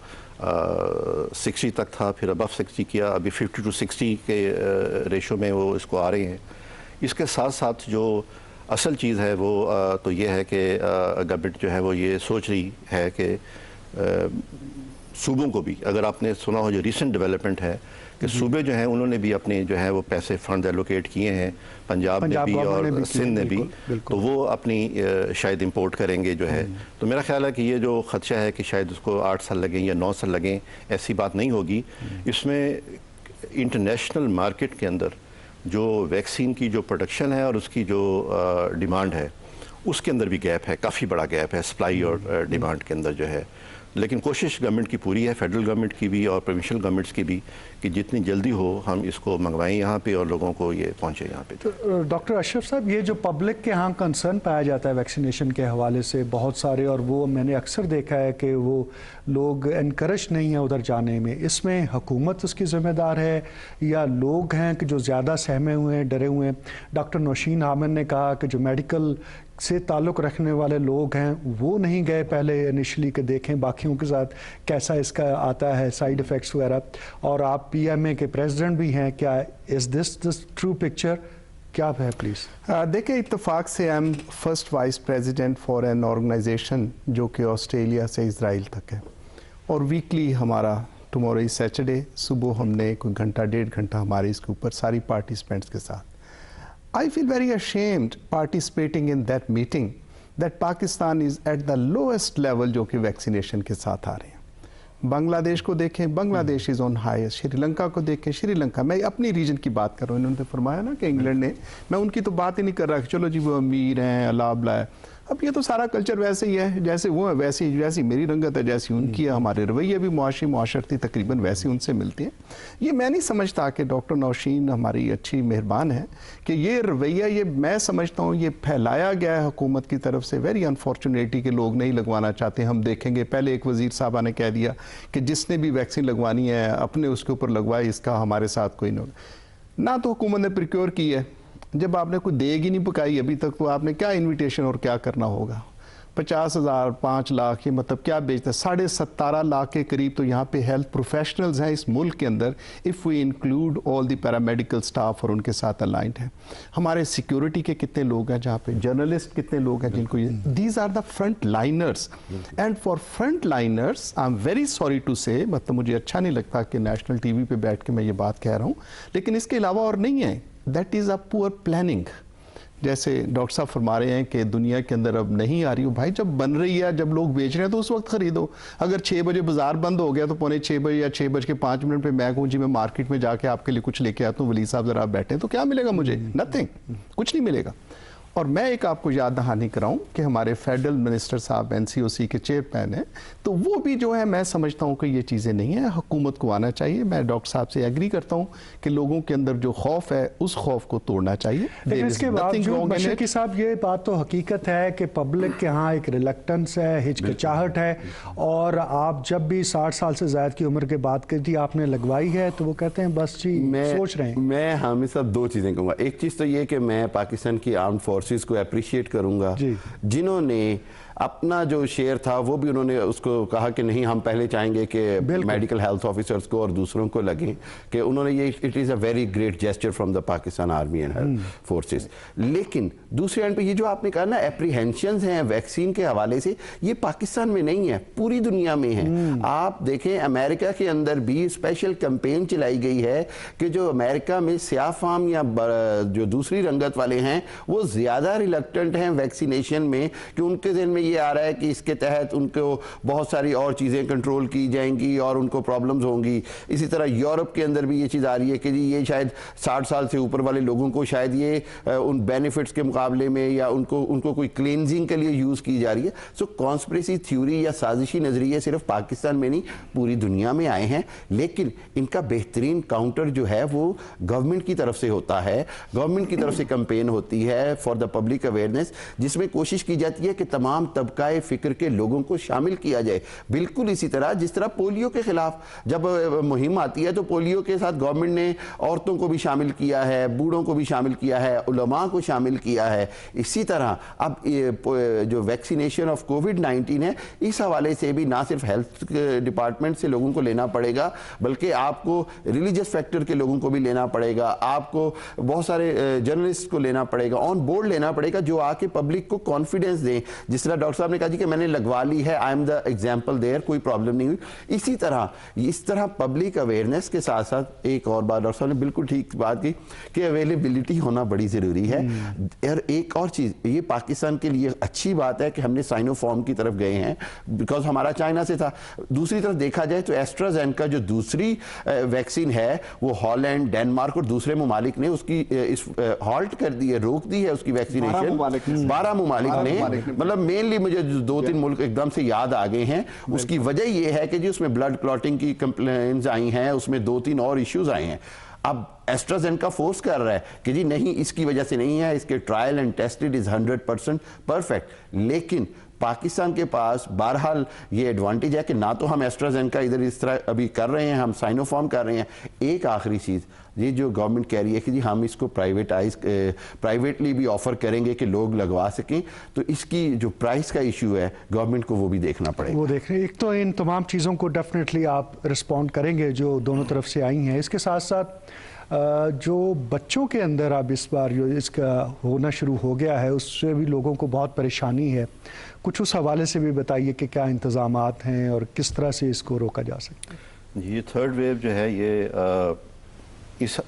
60 تک تھا، پھر ابو 60 کیا، ابھی 50 to 60 کے ریشو میں وہ اس کو آ رہے ہیں. اس کے ساتھ ساتھ جو اصل چیز ہے وہ تو یہ ہے کہ گورنمنٹ جو ہے وہ یہ سوچ رہی ہے کہ صوبوں کو بھی، اگر آپ نے سنا ہو جو ریسنٹ ڈیولپمنٹ ہے کہ صوبے جو ہیں انہوں نے بھی اپنے جو ہے وہ پیسے فنڈ ایلوکیٹ کیے ہیں، پنجاب نے بھی اور سندھ نے بھی، تو وہ اپنی شاید امپورٹ کریں گے جو ہے. تو میرا خیال ہے کہ یہ جو خدشہ ہے کہ شاید اس کو 8 سال لگیں یا 9 سال لگیں، ایسی بات نہیں ہوگی. اس میں انٹرنیشنل مارکیٹ کے اندر جو ویکسین کی جو پروڈکشن ہے اور اس کی جو ڈیمانڈ ہے اس کے اندر بھی گیپ ہے، کافی بڑا گیپ ہے سپلائی اور ڈیمانڈ کے اندر جو ہے. لیکن کوشش گورنمنٹ کی پوری ہے، فیڈرل گورنمنٹ کی بھی اور پروونشل گورنمنٹس کی بھی، کہ جتنی جلدی ہو ہم اس کو منگوائیں یہاں پہ اور لوگوں کو یہ پہنچے یہاں پہ. ڈاکٹر اشرف صاحب، یہ جو پبلک کے ہاں کنسرن پایا جاتا ہے ویکسینیشن کے حوالے سے بہت سارے، اور وہ میں نے اکثر دیکھا ہے کہ وہ لوگ انکریج نہیں ہیں ادھر جانے میں، اس میں حکومت اس کی ذمہ دار ہے یا لوگ ہیں کہ جو زیادہ سہمے ہوئے ہیں، ڈرے ہوئے ہیں؟ ڈاکٹر نوشین حامد نے کہا کہ جو میڈیکل سے تعلق رکھنے والے لوگ ہیں وہ نہیں گئے پہلے انیشلی کہ دیکھیں باقیوں کے ساتھ کیسا اس کا آتا ہے سائیڈ ایفیکٹس وغیرہ. اور آپ پی ایم اے کے پریزیڈنٹ بھی ہیں، کیا از دس ٹرو پکچر؟ کیا ہے پلیز؟ دیکھیں، اتفاق سے I am first vice president for an organization جو کہ آسٹریلیا سے اسرائیل تک ہے، اور ویکلی ہمارا ٹمورو از سیٹرڈے صبح ہم نے کوئی گھنٹہ 1.5 گھنٹہ ہمارے اس کے اوپر ساری پارٹیسپینٹس کے ساتھ. I feel very ashamed participating in that meeting that Pakistan is at the lowest level جو کہ ویکسینیشن کے ساتھ آ رہے ہیں. بنگلہ دیش کو دیکھیں، بنگلہ دیش از آن ہائیسٹ. شری لنکا کو دیکھیں، شری لنکا، میں اپنی ریجن کی بات کر رہا ہوں. انہوں نے فرمایا نا کہ انگلینڈ نے، میں ان کی تو بات ہی نہیں کر رہا کہ چلو جی وہ امیر ہیں، اللہ بلا ہے. اب یہ تو سارا کلچر ویسے ہی ہے جیسے وہ ہے، ویسی میری رنگت ہے جیسی ان کی ہے، ہمارے رویے بھی معاشرتی تقریباً ویسے ان سے ملتی ہیں. یہ میں نہیں سمجھتا کہ ڈاکٹر نوشین ہماری اچھی مہربان ہے کہ یہ رویہ، یہ میں سمجھتا ہوں یہ پھیلایا گیا ہے حکومت کی طرف سے. ویری انفارچونیٹلی کہ لوگ نہیں لگوانا چاہتے. ہم دیکھیں گے پہلے ایک وزیر صاحبہ نے کہہ دیا کہ جس نے بھی ویکسین لگوانی ہے اپنے اس کے اوپر لگوائے، اس کا ہمارے ساتھ کوئی نہ. تو حکومت نے پریکیور کی ہے، جب آپ نے کوئی دیگ ہی نہیں پکائی ابھی تک تو آپ نے کیا انویٹیشن اور کیا کرنا ہوگا؟ 50,000 5 لاکھ، یہ مطلب کیا بیچتا ہے؟ 17.5 لاکھ کے قریب تو یہاں پہ ہیلتھ پروفیشنلز ہیں اس ملک کے اندر، if we include all the paramedical staff اور ان کے ساتھ الائنڈ ہیں. ہمارے سیکیورٹی کے کتنے لوگ ہیں جہاں پہ، جرنلسٹ کتنے لوگ ہیں جن کو یہ، these are the front liners. And for front liners I am very sorry to say, مطلب مجھے اچھا نہیں لگتا کہ نیشنل ٹی وی پہ بیٹھ کے میں یہ بات کہہ رہا ہوں، لیکن اس کے علاوہ اور نہیں ہے. دیٹ از اے پور پلاننگ. جیسے ڈاکٹر صاحب فرما رہے ہیں کہ دنیا کے اندر اب نہیں آ رہی ہو، بھائی جب بن رہی ہے، جب لوگ بیچ رہے ہیں تو اس وقت خریدو. اگر 6 بجے بازار بند ہو گیا تو 5:45 بجے یا 6:05 پہ میں کہوں جی میں مارکیٹ میں جا کے آپ کے لیے کچھ لے کے آتا ہوں، ولی صاحب ذرا آپ بیٹھیں، تو کیا ملے گا مجھے؟ نتھنگ، کچھ نہیں ملے گا. اور میں ایک آپ کو یاد دہانی کراؤں کہ ہمارے فیڈرل منسٹر صاحب NCOC کے چیئرمین ہیں، تو وہ بھی جو ہے میں سمجھتا ہوں کہ یہ چیزیں نہیں ہیں، حکومت کو آنا چاہیے. میں ڈاکٹر صاحب سے ایگری کرتا ہوں کہ لوگوں کے اندر جو خوف ہے اس خوف کو توڑنا چاہیے. لیکن اس کے باوجود مشرقی صاحب یہ بات تو حقیقت ہے کہ پبلک کے ہاں ایک ریلیکٹنس ہے، ہچکچاہٹ ہے، اور آپ جب بھی 60 سال سے زائد کی عمر کے بات کرتی آپ نے لگوائی ہے تو وہ کہتے ہیں بس جی سوچ رہے ہیں. میں حامد صاحب 2 چیزیں کہوں گا. ایک چیز تو یہ کہ میں پاکستان کی آرمڈ فورسز کو اپریشیٹ کروں گا جنہوں نے اپنا جو شیئر تھا وہ بھی انہوں نے اس کو کہا کہ نہیں ہم پہلے چاہیں گے کہ میڈیکل ہیلتھ آفیسرز کو اور دوسروں کو لگیں، کہ انہوں نے یہ it is a very great gesture from the Pakistan army and health forces. لیکن دوسرے اینڈ پہ یہ جو آپ نے کہا نا اپریہینشنز ہیں ویکسین کے حوالے سے، یہ پاکستان میں نہیں ہے، پوری دنیا میں ہے. آپ دیکھیں امریکہ کے اندر بھی اسپیشل کمپین چلائی گئی ہے کہ جو امریکہ میں سیاہ فام یا جو دوسری رنگت والے ہیں وہ زیادہ ریلکٹنٹ ہیں ویکسینیشن میں، کہ ان کے ذہن میں یہ آ رہا ہے کہ اس کے تحت ان کو بہت ساری اور چیزیں کنٹرول کی جائیں گی اور ان کو پرابلمز ہوں گی. اسی طرح یورپ کے اندر بھی یہ چیز آ رہی ہے کہ جی یہ شاید 60 سال سے اوپر والے لوگوں کو شاید یہ ان بینیفٹس کے مقابلے میں یا ان کو کوئی کلینزنگ کے لیے یوز کی جا رہی ہے. سو کانسپریسی تھیوری یا سازشی نظریے صرف پاکستان میں نہیں پوری دنیا میں آئے ہیں، لیکن ان کا بہترین کاؤنٹر جو ہے وہ گورنمنٹ کی طرف سے ہوتا ہے. گورنمنٹ کی طرف سے کمپین ہوتی ہے فار دا پبلک اویئرنیس، جس میں کوشش کی جاتی ہے کہ تمام طبقہ فکر کے لوگوں کو شامل کیا جائے. بالکل اسی طرح جس طرح پولیو کے خلاف جب مہم آتی ہے تو پولیو کے ساتھ گورنمنٹ نے عورتوں کو بھی شامل کیا ہے، بوڑھوں کو بھی شامل کیا ہے، علماء کو شامل کیا ہے. اسی طرح اب جو ویکسینیشن آف کووڈ-19 ہے اس حوالے سے بھی نہ صرف ہیلتھ ڈپارٹمنٹ سے لوگوں کو لینا پڑے گا بلکہ آپ کو ریلیجس فیکٹر کے لوگوں کو بھی لینا پڑے گا، آپ کو بہت سارے جرنلسٹ کو لینا پڑے گا، آن بورڈ لینا پڑے گا، جو آ کے پبلک کو کانفیڈنس دیں. جس طرح ڈاکٹر صاحب نے کہا جی کہ میں نے لگوا لی ہے، I am the example there, کوئی پرابلم نہیں ہوئی. اس طرح پبلک اویئرنیس کے ساتھ ساتھ ایک اور بات ڈاکٹر صاحب نے بالکل ٹھیک بات کی کہ اویلیبلٹی ہونا بڑی ضروری ہے. اور ایک اور چیز یہ پاکستان کے لیے اچھی بات ہے کہ ہم نے سائنو فارم کی طرف گئے ہیں بیکاز ہمارا چائنا سے تھا. دوسری طرف دیکھا جائے تو ایسٹرازینیکا جو دوسری ویکسین ہے وہ ہالینڈ، ڈینمارک اور دوسرے ممالک نے اس کی ہالٹ کر دی ہے، روک دی ہے اس کی ویکسینیشن. 12 ممالک نے، مطلب مینلی مجھے 2-3 ملک ایک دم سے یاد آ گئے ہیں. اس کی وجہ یہ ہے کہ جی اس میں بلڈ کلوٹنگ کی کمپلینز آئی ہیں، اس میں 2-3 اور ایشوز آئے ہیں. اب ایسٹرازینیکا فورس کر رہا ہے کہ جی نہیں اس کی وجہ سے نہیں ہے، اس کے trial and tested is 100% perfect. لیکن پاکستان کے پاس بہرحال یہ ایڈوانٹیج ہے کہ نہ تو ہم ایسٹرازینیکا ادھر اس طرح ابھی کر رہے ہیں، ہم سائنو فارم کر رہے ہیں. ایک آخری چیز یہ جو گورنمنٹ کہہ رہی ہے کہ جی ہم اس کو پرائیویٹلی بھی آفر کریں گے کہ لوگ لگوا سکیں، تو اس کی جو پرائس کا ایشو ہے گورنمنٹ کو وہ بھی دیکھنا پڑے گا. وہ دیکھ رہے ہیں. ایک تو ان تمام چیزوں کو ڈیفینیٹلی آپ رسپونڈ کریں گے جو دونوں طرف سے آئی ہیں. اس کے ساتھ ساتھ جو بچوں کے اندر اب اس بار جو اس کا ہونا شروع ہو گیا ہے اس سے بھی لوگوں کو بہت پریشانی ہے. کچھ اس حوالے سے بھی بتائیے کہ کیا انتظامات ہیں اور کس طرح سے اس کو روکا جا سکتا ہے. یہ تھرڈ ویو جو ہے یہ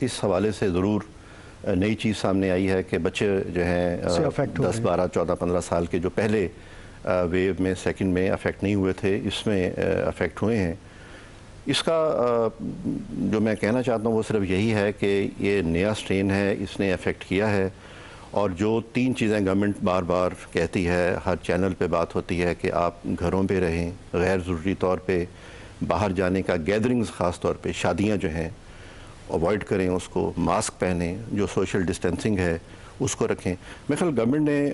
اس حوالے سے ضرور نئی چیز سامنے آئی ہے کہ بچے جو ہیں 10, 12, 14, 15 سال کے جو پہلے ویو میں سیکنڈ میں افیکٹ نہیں ہوئے تھے اس میں افیکٹ ہوئے ہیں. اس کا جو میں کہنا چاہتا ہوں وہ صرف یہی ہے کہ یہ نیا سٹرین ہے، اس نے افیکٹ کیا ہے. اور جو 3 چیزیں گورنمنٹ بار بار کہتی ہے، ہر چینل پہ بات ہوتی ہے کہ آپ گھروں پہ رہیں، غیر ضروری طور پہ باہر جانے کا، گیدرنگز خاص طور پہ شادیاں جو ہیں اوائڈ کریں، اس کو ماسک پہنیں، جو سوشل ڈسٹینسنگ ہے اس کو رکھیں. میرے خیال گورنمنٹ نے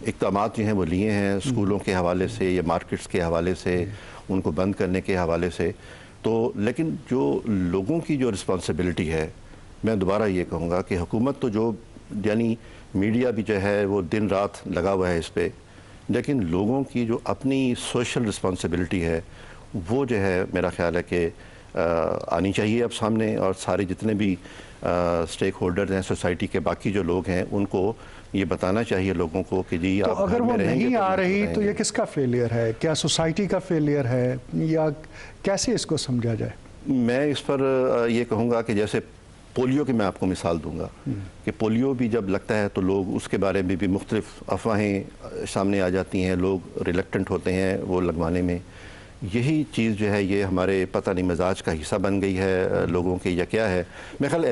اقدامات جو ہیں وہ لیے ہیں اسکولوں کے حوالے سے یا مارکیٹس کے حوالے سے، ان کو بند کرنے کے حوالے سے. تو لیکن جو لوگوں کی جو رسپانسبلٹی ہے، میں دوبارہ یہ کہوں گا کہ حکومت تو جو یعنی میڈیا بھی جو ہے وہ دن رات لگا ہوا ہے اس پہ، لیکن لوگوں کی جو اپنی سوشل رسپانسبلٹی ہے وہ جو ہے میرا خیال ہے کہ آنی چاہیے اب سامنے. اور سارے جتنے بھی سٹیک ہولڈرز ہیں سوسائٹی کے، باقی جو لوگ ہیں، ان کو یہ بتانا چاہیے لوگوں کو کہ جی آپ اگر وہ نہیں آ رہی تو یہ کس کا فیلئر ہے؟ کیا سوسائٹی کا فیلئر ہے یا کیسے اس کو سمجھا جائے؟ میں اس پر یہ کہوں گا کہ جیسے پولیو کی میں آپ کو مثال دوں گا کہ پولیو بھی جب لگتا ہے تو لوگ اس کے بارے میں بھی مختلف افواہیں سامنے آ جاتی ہیں، لوگ ریلیکٹنٹ ہوتے ہیں وہ لگوانے میں. یہی چیز جو ہے یہ ہمارے پتہ نہیں مزاج کا حصہ بن گئی ہے لوگوں کے یا کیا ہے. میرے خیال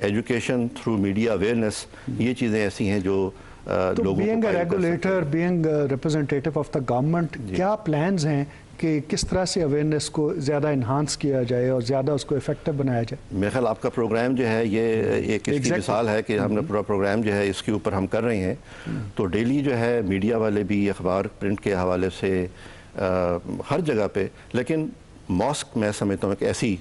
ایجوکیشن تھرو میڈیا اویئرنیس، یہ چیزیں ایسی ہیں جو تو being a regulator, being representative of the government, کیا پلانز ہیں کہ کس طرح سے اویئرنیس کو زیادہ انہانس کیا جائے اور زیادہ اس کو افیکٹو بنایا جائے؟ میرے خیال آپ کا پروگرام جو ہے یہ ایک اس کی مثال ہے کہ ہم نے پورا پروگرام جو ہے اس کے اوپر ہم کر رہے ہیں. تو ڈیلی جو ہے میڈیا والے بھی، اخبار پرنٹ کے حوالے سے ہر جگہ پہ، لیکن ماسک میں سمجھتا ہوں کہ ایسی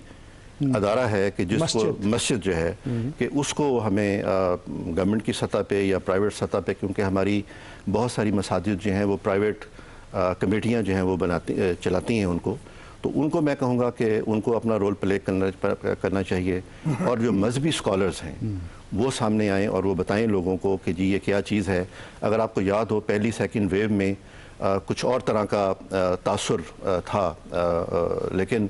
ادارہ ہے کہ جس کو مسجد جو ہے کہ اس کو ہمیں گورنمنٹ کی سطح پہ یا پرائیویٹ سطح پہ، کیونکہ ہماری بہت ساری مساجد جو ہیں وہ پرائیویٹ کمیٹیاں جو ہیں وہ چلاتی ہیں ان کو، تو ان کو میں کہوں گا کہ ان کو اپنا رول پلے کرنا چاہیے. اور جو مذہبی اسکالرز ہیں وہ سامنے آئیں اور وہ بتائیں لوگوں کو کہ جی یہ کیا چیز ہے. اگر آپ کو یاد ہو پہلی سیکنڈ ویو میں کچھ اور طرح کا تاثر تھا، لیکن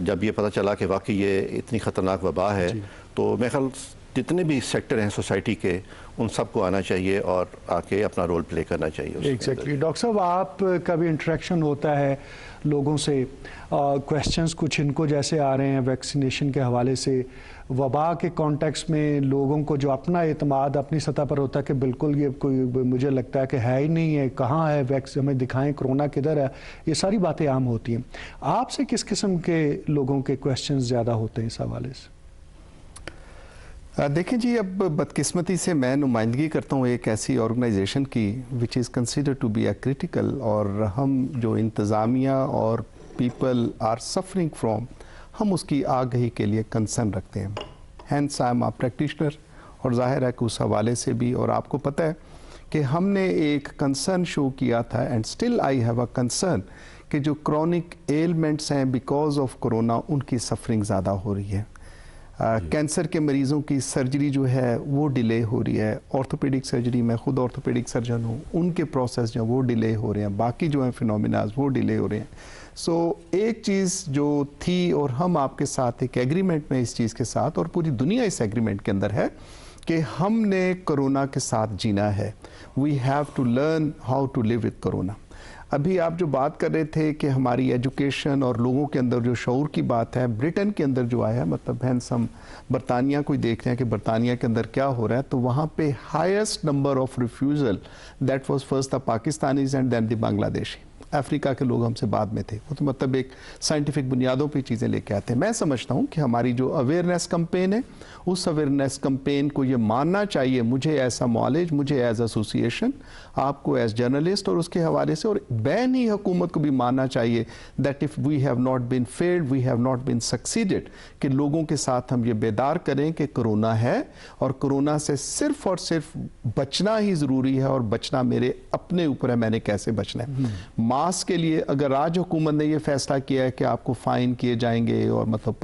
جب یہ پتہ چلا کہ واقعی یہ اتنی خطرناک وبا ہے تو میرے خیال جتنے بھی سیکٹر ہیں سوسائٹی کے ان سب کو آنا چاہیے اور آ کے اپنا رول پلے کرنا چاہیے. ایگزیکٹلی. ڈاکٹر صاحب آپ کا بھی انٹریکشن ہوتا ہے لوگوں سے، کویسچنز کچھ ان کو جیسے آ رہے ہیں ویکسینیشن کے حوالے سے، وبا کے کانٹیکس میں لوگوں کو جو اپنا اعتماد اپنی سطح پر ہوتا ہے کہ بالکل یہ کوئی مجھے لگتا ہے کہ ہے ہی نہیں ہے، کہاں ہے ہمیں دکھائیں کرونا کدھر ہے، یہ ساری باتیں عام ہوتی ہیں. آپ سے کس قسم کے لوگوں کے کویسچنز زیادہ ہوتے ہیں اس حوالے سے؟ دیکھیں جی، اب بدقسمتی سے میں نمائندگی کرتا ہوں ایک ایسی آرگنائزیشن کی which is consider to be a critical, اور ہم جو انتظامیہ اور پیپل آر سفرنگ فرام، ہم اس کی آگہی کے لیے کنسرن رکھتے ہیں. Hence I am a practitioner, اور ظاہر ہے کہ اس حوالے سے بھی، اور آپ کو پتہ ہے کہ ہم نے ایک کنسرن شو کیا تھا and still I have a concern کہ جو کرونک ایلمنٹس ہیں بیکاز آف کرونا ان کی سفرنگ زیادہ ہو رہی ہے. کینسر کے مریضوں کی سرجری جو ہے وہ ڈیلے ہو رہی ہے. آرتھوپیڈک سرجری، میں خود آرتھوپیڈک سرجن ہوں، ان کے پروسیس جو وہ ڈیلے ہو رہے ہیں، باقی جو ہیں فینومیناز وہ ڈیلے ہو رہے ہیں. سو ایک چیز جو تھی، اور ہم آپ کے ساتھ ایک ایگریمنٹ میں اس چیز کے ساتھ، اور پوری دنیا اس ایگریمنٹ کے اندر ہے کہ ہم نے کرونا کے ساتھ جینا ہے. We have to learn how to live with corona. ابھی آپ جو بات کر رہے تھے کہ ہماری ایجوکیشن اور لوگوں کے اندر جو شعور کی بات ہے، برٹن کے اندر جو آیا ہے، مطلب ہینس ہم برطانیہ کو دیکھ رہے ہیں کہ برطانیہ کے اندر کیا ہو رہا ہے، تو وہاں پہ highest number of refusal that was first the Pakistanis and then the Bangladeshi. افریقہ کے لوگ ہم سے بعد میں تھے. وہ تو مطلب ایک سائنٹیفک بنیادوں پہ چیزیں لے کے آتے ہیں. میں سمجھتا ہوں کہ ہماری جو اویئرنیس کمپین ہے، اس اویئرنیس کمپین کو یہ ماننا چاہیے، مجھے ایسا معالج، مجھے ایز ایسوسیشن، آپ کو ایز جرنلسٹ، اور اس کے حوالے سے، اور بین ہی حکومت کو بھی ماننا چاہیے that if we have not been failed, we have not been succeeded, کہ لوگوں کے ساتھ ہم یہ بیدار کریں کہ کرونا ہے، اور کرونا سے صرف اور صرف بچنا ہی ضروری ہے، اور بچنا میرے اپنے اوپر ہے، میں نے کیسے بچنا ہے. ماسک کے لیے اگر آج حکومت نے یہ فیصلہ کیا ہے کہ آپ کو فائن کیے جائیں گے، اور مطلب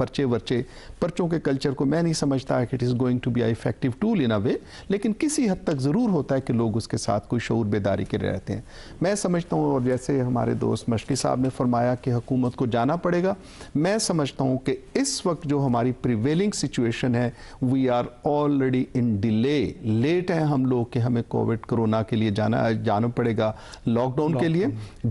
پرچوں کے کلچر کو میں نہیں سمجھتا کہ it is going to be a effective tool in a way, لیکن کسی حد تک ضرور ہوتا ہے کہ لوگ اس کے ساتھ کوئی شعور بیداری کے رہتے ہیں. میں سمجھتا ہوں، اور جیسے ہمارے دوست مشکی صاحب نے فرمایا کہ حکومت کو جانا پڑے گا، میں سمجھتا ہوں کہ اس وقت جو ہماری پریویلنگ سچویشن ہے، we are already in delay, late ہیں ہم لوگ کہ ہمیں کووڈ کرونا کے لیے جانا پڑے گا لاک ڈاؤن کے لیے.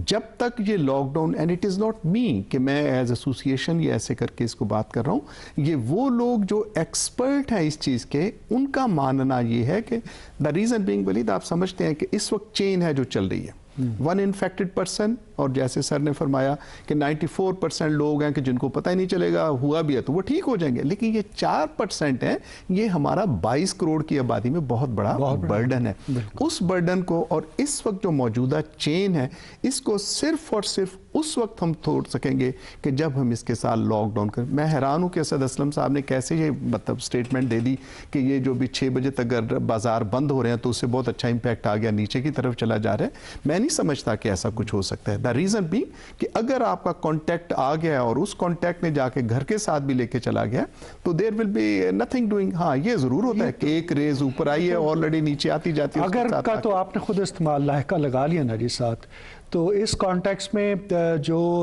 جب تک یہ lockdown, and it is not me کہ میں ایز ایسوسیشن یہ ایسے کر کے اس کو بات کر رہا ہوں، یہ وہ لوگ جو ایکسپرٹ ہیں اس چیز کے، ان کا ماننا یہ ہے کہ دا ریزن بینگ، ولید آپ سمجھتے ہیں کہ اس وقت چین ہے جو چل رہی ہے، ون انفیکٹڈ پرسن، اور جیسے سر نے فرمایا کہ 94% لوگ ہیں کہ جن کو پتہ ہی نہیں چلے گا ہوا بھی ہے تو وہ ٹھیک ہو جائیں گے، لیکن یہ 4% ہیں، یہ ہمارا 22 کروڑ کی آبادی میں بہت بڑا برڈن ہے. اس برڈن کو، اور اس وقت جو موجودہ چین ہے، اس کو صرف اور صرف اس وقت ہم توڑ سکیں گے کہ جب ہم اس کے ساتھ لاک ڈاؤن کریں. میں حیران ہوں کہ اسد اسلم صاحب نے کیسے یہ مطلب سٹیٹمنٹ دے دی کہ یہ جو بھی 6 بجے تک اگر بازار بند ہو رہے ہیں تو اس سے بہت اچھا امپیکٹ آ گیا، نیچے کی طرف چلا جا رہا ہے. میں نہیں سمجھتا کہ ایسا کچھ ہو سکتا ہے. دا ریزن بھی کہ اگر آپ کا کانٹیکٹ آ گیا اور اس کانٹیکٹ نے جا کے گھر کے ساتھ بھی لے کے چلا گیا تو دیر ول بی نتھنگ ڈوئنگ. ہاں یہ ضرور ہوتا ہے کہ ایک ریز اوپر آئی ہے، آلریڈی نیچے آتی جاتی ہے. اگر کا تو آپ نے خود استعمال لاحقہ لگا لیا نا جی ساتھ، تو اس کانٹیکس میں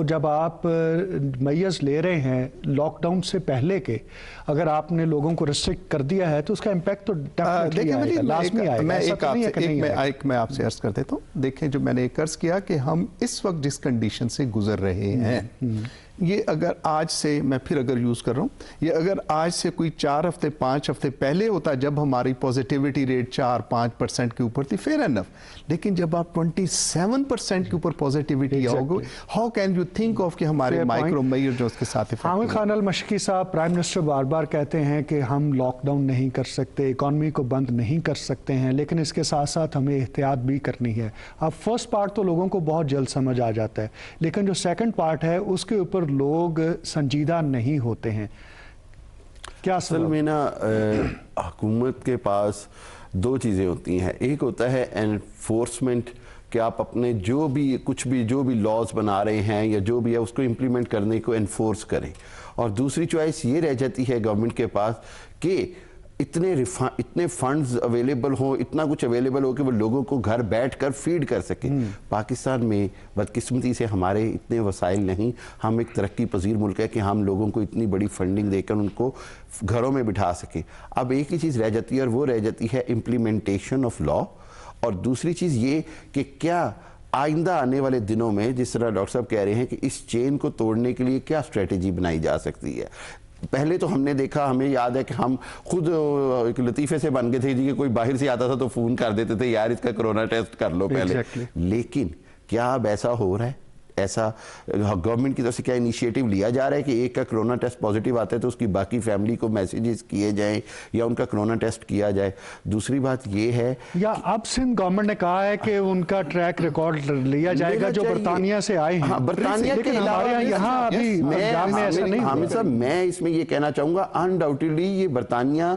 جب آپ میز لے رہے ہیں لاک ڈاؤن سے پہلے کے، اگر آپ نے لوگوں کو ریسٹرکٹ کر دیا ہے تو اس کا امپیکٹ تو لازمی آئے گا۔ میں آپ سے عرض کر دیتا ہوں، دیکھیں جو میں نے ایک عرض کیا کہ ہم اس وقت جس کنڈیشن سے گزر رہے ہیں، یہ اگر آج سے میں پھر اگر یوز کر رہا ہوں، یہ اگر آج سے کوئی 4 ہفتے 5 ہفتے پہلے ہوتا جب ہماری پوزیٹیوٹی ریٹ 4-5% کے اوپر تھی، فیئر انف، لیکن جب آپ 27% کے اوپر پوزیٹیوٹی آؤ گے، how can you think of کہ ہمارے مائکرو میئر جو اس کے ساتھ حامد خان المشرقی صاحب، پرائم منسٹر بار بار کہتے ہیں کہ ہم لاک ڈاؤن نہیں کر سکتے، اکانومی کو بند نہیں کر سکتے ہیں، لیکن اس کے ساتھ ساتھ ہمیں احتیاط بھی کرنی ہے۔ اب فرسٹ پارٹ تو لوگوں کو بہت جلد سمجھ آ جاتا ہے، لیکن جو سیکنڈ پارٹ ہے اس کے اوپر لوگ سنجیدہ نہیں ہوتے ہیں۔ کیا اصل میں نا حکومت کے پاس 2 چیزیں ہوتی ہیں، ایک ہوتا ہے انفورسمنٹ کہ آپ اپنے جو بھی لاز بنا رہے ہیں یا جو بھی ہے اس کو امپلیمنٹ کرنے کو انفورس کریں، اور دوسری چوائس یہ رہ جاتی ہے گورنمنٹ کے پاس کہ اتنے فنڈز اویلیبل ہوں، اتنا کچھ اویلیبل ہو کہ وہ لوگوں کو گھر بیٹھ کر فیڈ کر سکیں۔ پاکستان میں بدقسمتی سے ہمارے اتنے وسائل نہیں، ہم ایک ترقی پذیر ملک ہے کہ ہم لوگوں کو اتنی بڑی فنڈنگ دے کر ان کو گھروں میں بٹھا سکیں۔ اب ایک ہی چیز رہ جاتی ہے اور وہ رہ جاتی ہے امپلیمنٹیشن آف لا، اور دوسری چیز یہ کہ کیا آئندہ آنے والے دنوں میں جس طرح ڈاکٹر صاحب کہہ رہے ہیں کہ اس چین کو توڑنے کے لیے کیا اسٹریٹجی بنائی جا سکتی ہے۔ پہلے تو ہم نے دیکھا، ہمیں یاد ہے کہ ہم خود ایک لطیفے سے بن گئے تھے جی کہ کوئی باہر سے آتا تھا تو فون کر دیتے تھے یار اس کا کرونا ٹیسٹ کر لو پہلے۔ لیکن کیا اب ایسا ہو رہا ہے؟ ایسا گورنمنٹ کی طرف سے کیا انیشیٹو لیا جا رہا ہے کہ ایک کا کرونا ٹیسٹ پازیٹیو آتا ہے تو اس کی باقی فیملی کو میسیجز کیے جائیں یا ان کا کرونا ٹیسٹ کیا جائے؟ دوسری بات یہ ہے یا اب سندھ گورنمنٹ نے کہا ہے کہ ان کا ٹریک ریکارڈ لیا جائے گا جو برطانیہ سے آئے ہیں۔ برطانیہ کے علاوہ یہاں ابھی ایسا نہیں۔ حامد صاحب میں اس میں یہ کہنا چاہوں گا انڈاؤٹیڈلی یہ برطانیہ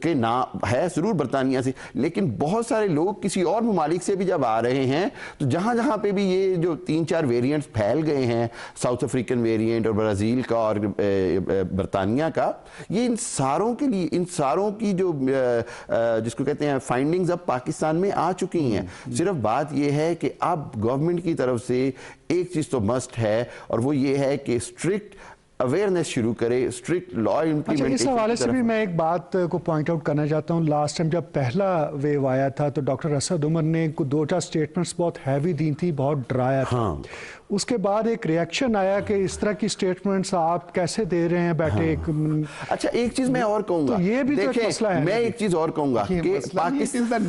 کے نام ہے ضرور برطانیہ سے، لیکن بہت سارے لوگ کسی اور ممالک سے بھی جب آ رہے ہیں تو جہاں جہاں پہ بھی یہ جو 3-4 ویریئنٹس پھیل گئے ہیں، ساؤتھ افریقن ویریئنٹ اور برازیل کا اور برطانیہ کا، یہ ان ساروں کی جو جس کو کہتے ہیں فائنڈنگز اب پاکستان میں آ چکی ہیں۔ صرف بات یہ ہے کہ اب گورنمنٹ کی طرف سے ایک چیز تو مسٹ ہے، اور وہ یہ ہے کہ اسٹرکٹ اویئرنیس شروع کرے، اسٹرکٹ لا امپلیمنٹیشن۔ اس حوالے سے بھی میں ایک بات کو پوائنٹ آؤٹ کرنا چاہتا ہوں، لاسٹ ٹائم جب پہلا ویو آیا تھا تو ڈاکٹر اسد عمر نے 2-4 سٹیٹمنٹس بہت ہیوی دی تھی، بہت ڈرایا تھا۔ اس کے بعد ایک ریئیکشن آیا کہ اس طرح کی سٹیٹمنٹس آپ کیسے دے رہے ہیں بیٹھے۔ اچھا ایک چیز میں اور کہوں گا، یہ بھی تو ایک مسئلہ ہے، میں ایک چیز اور کہوں گا کہ پاکستان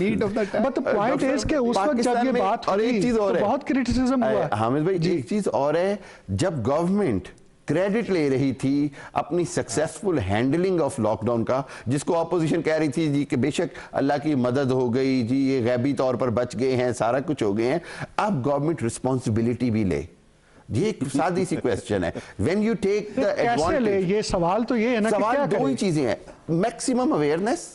بٹ پوائنٹ از کہ اس وقت جب یہ بات ہوئی تو بہت کرٹیسزم ہوا۔ حامد بھائی ایک چیز اور ہے، جب گورنمنٹ کریڈٹ لے رہی تھی اپنی successful handling of lockdown کا، جس کو اپوزیشن کہہ رہی تھی جی کہ بے شک اللہ کی مدد ہو گئی جی، یہ غیبی طور پر بچ گئے ہیں، سارا کچھ ہو گئے ہیں، اب گورنمنٹ رسپانسبلٹی بھی لے۔ یہ ایک سادی سی کویسچن ہے، when you take the advantage، یہ سوال تو یہ ہے نا، سوال 2 ہی چیزیں ہیں، میکسیمم اویئرنیس،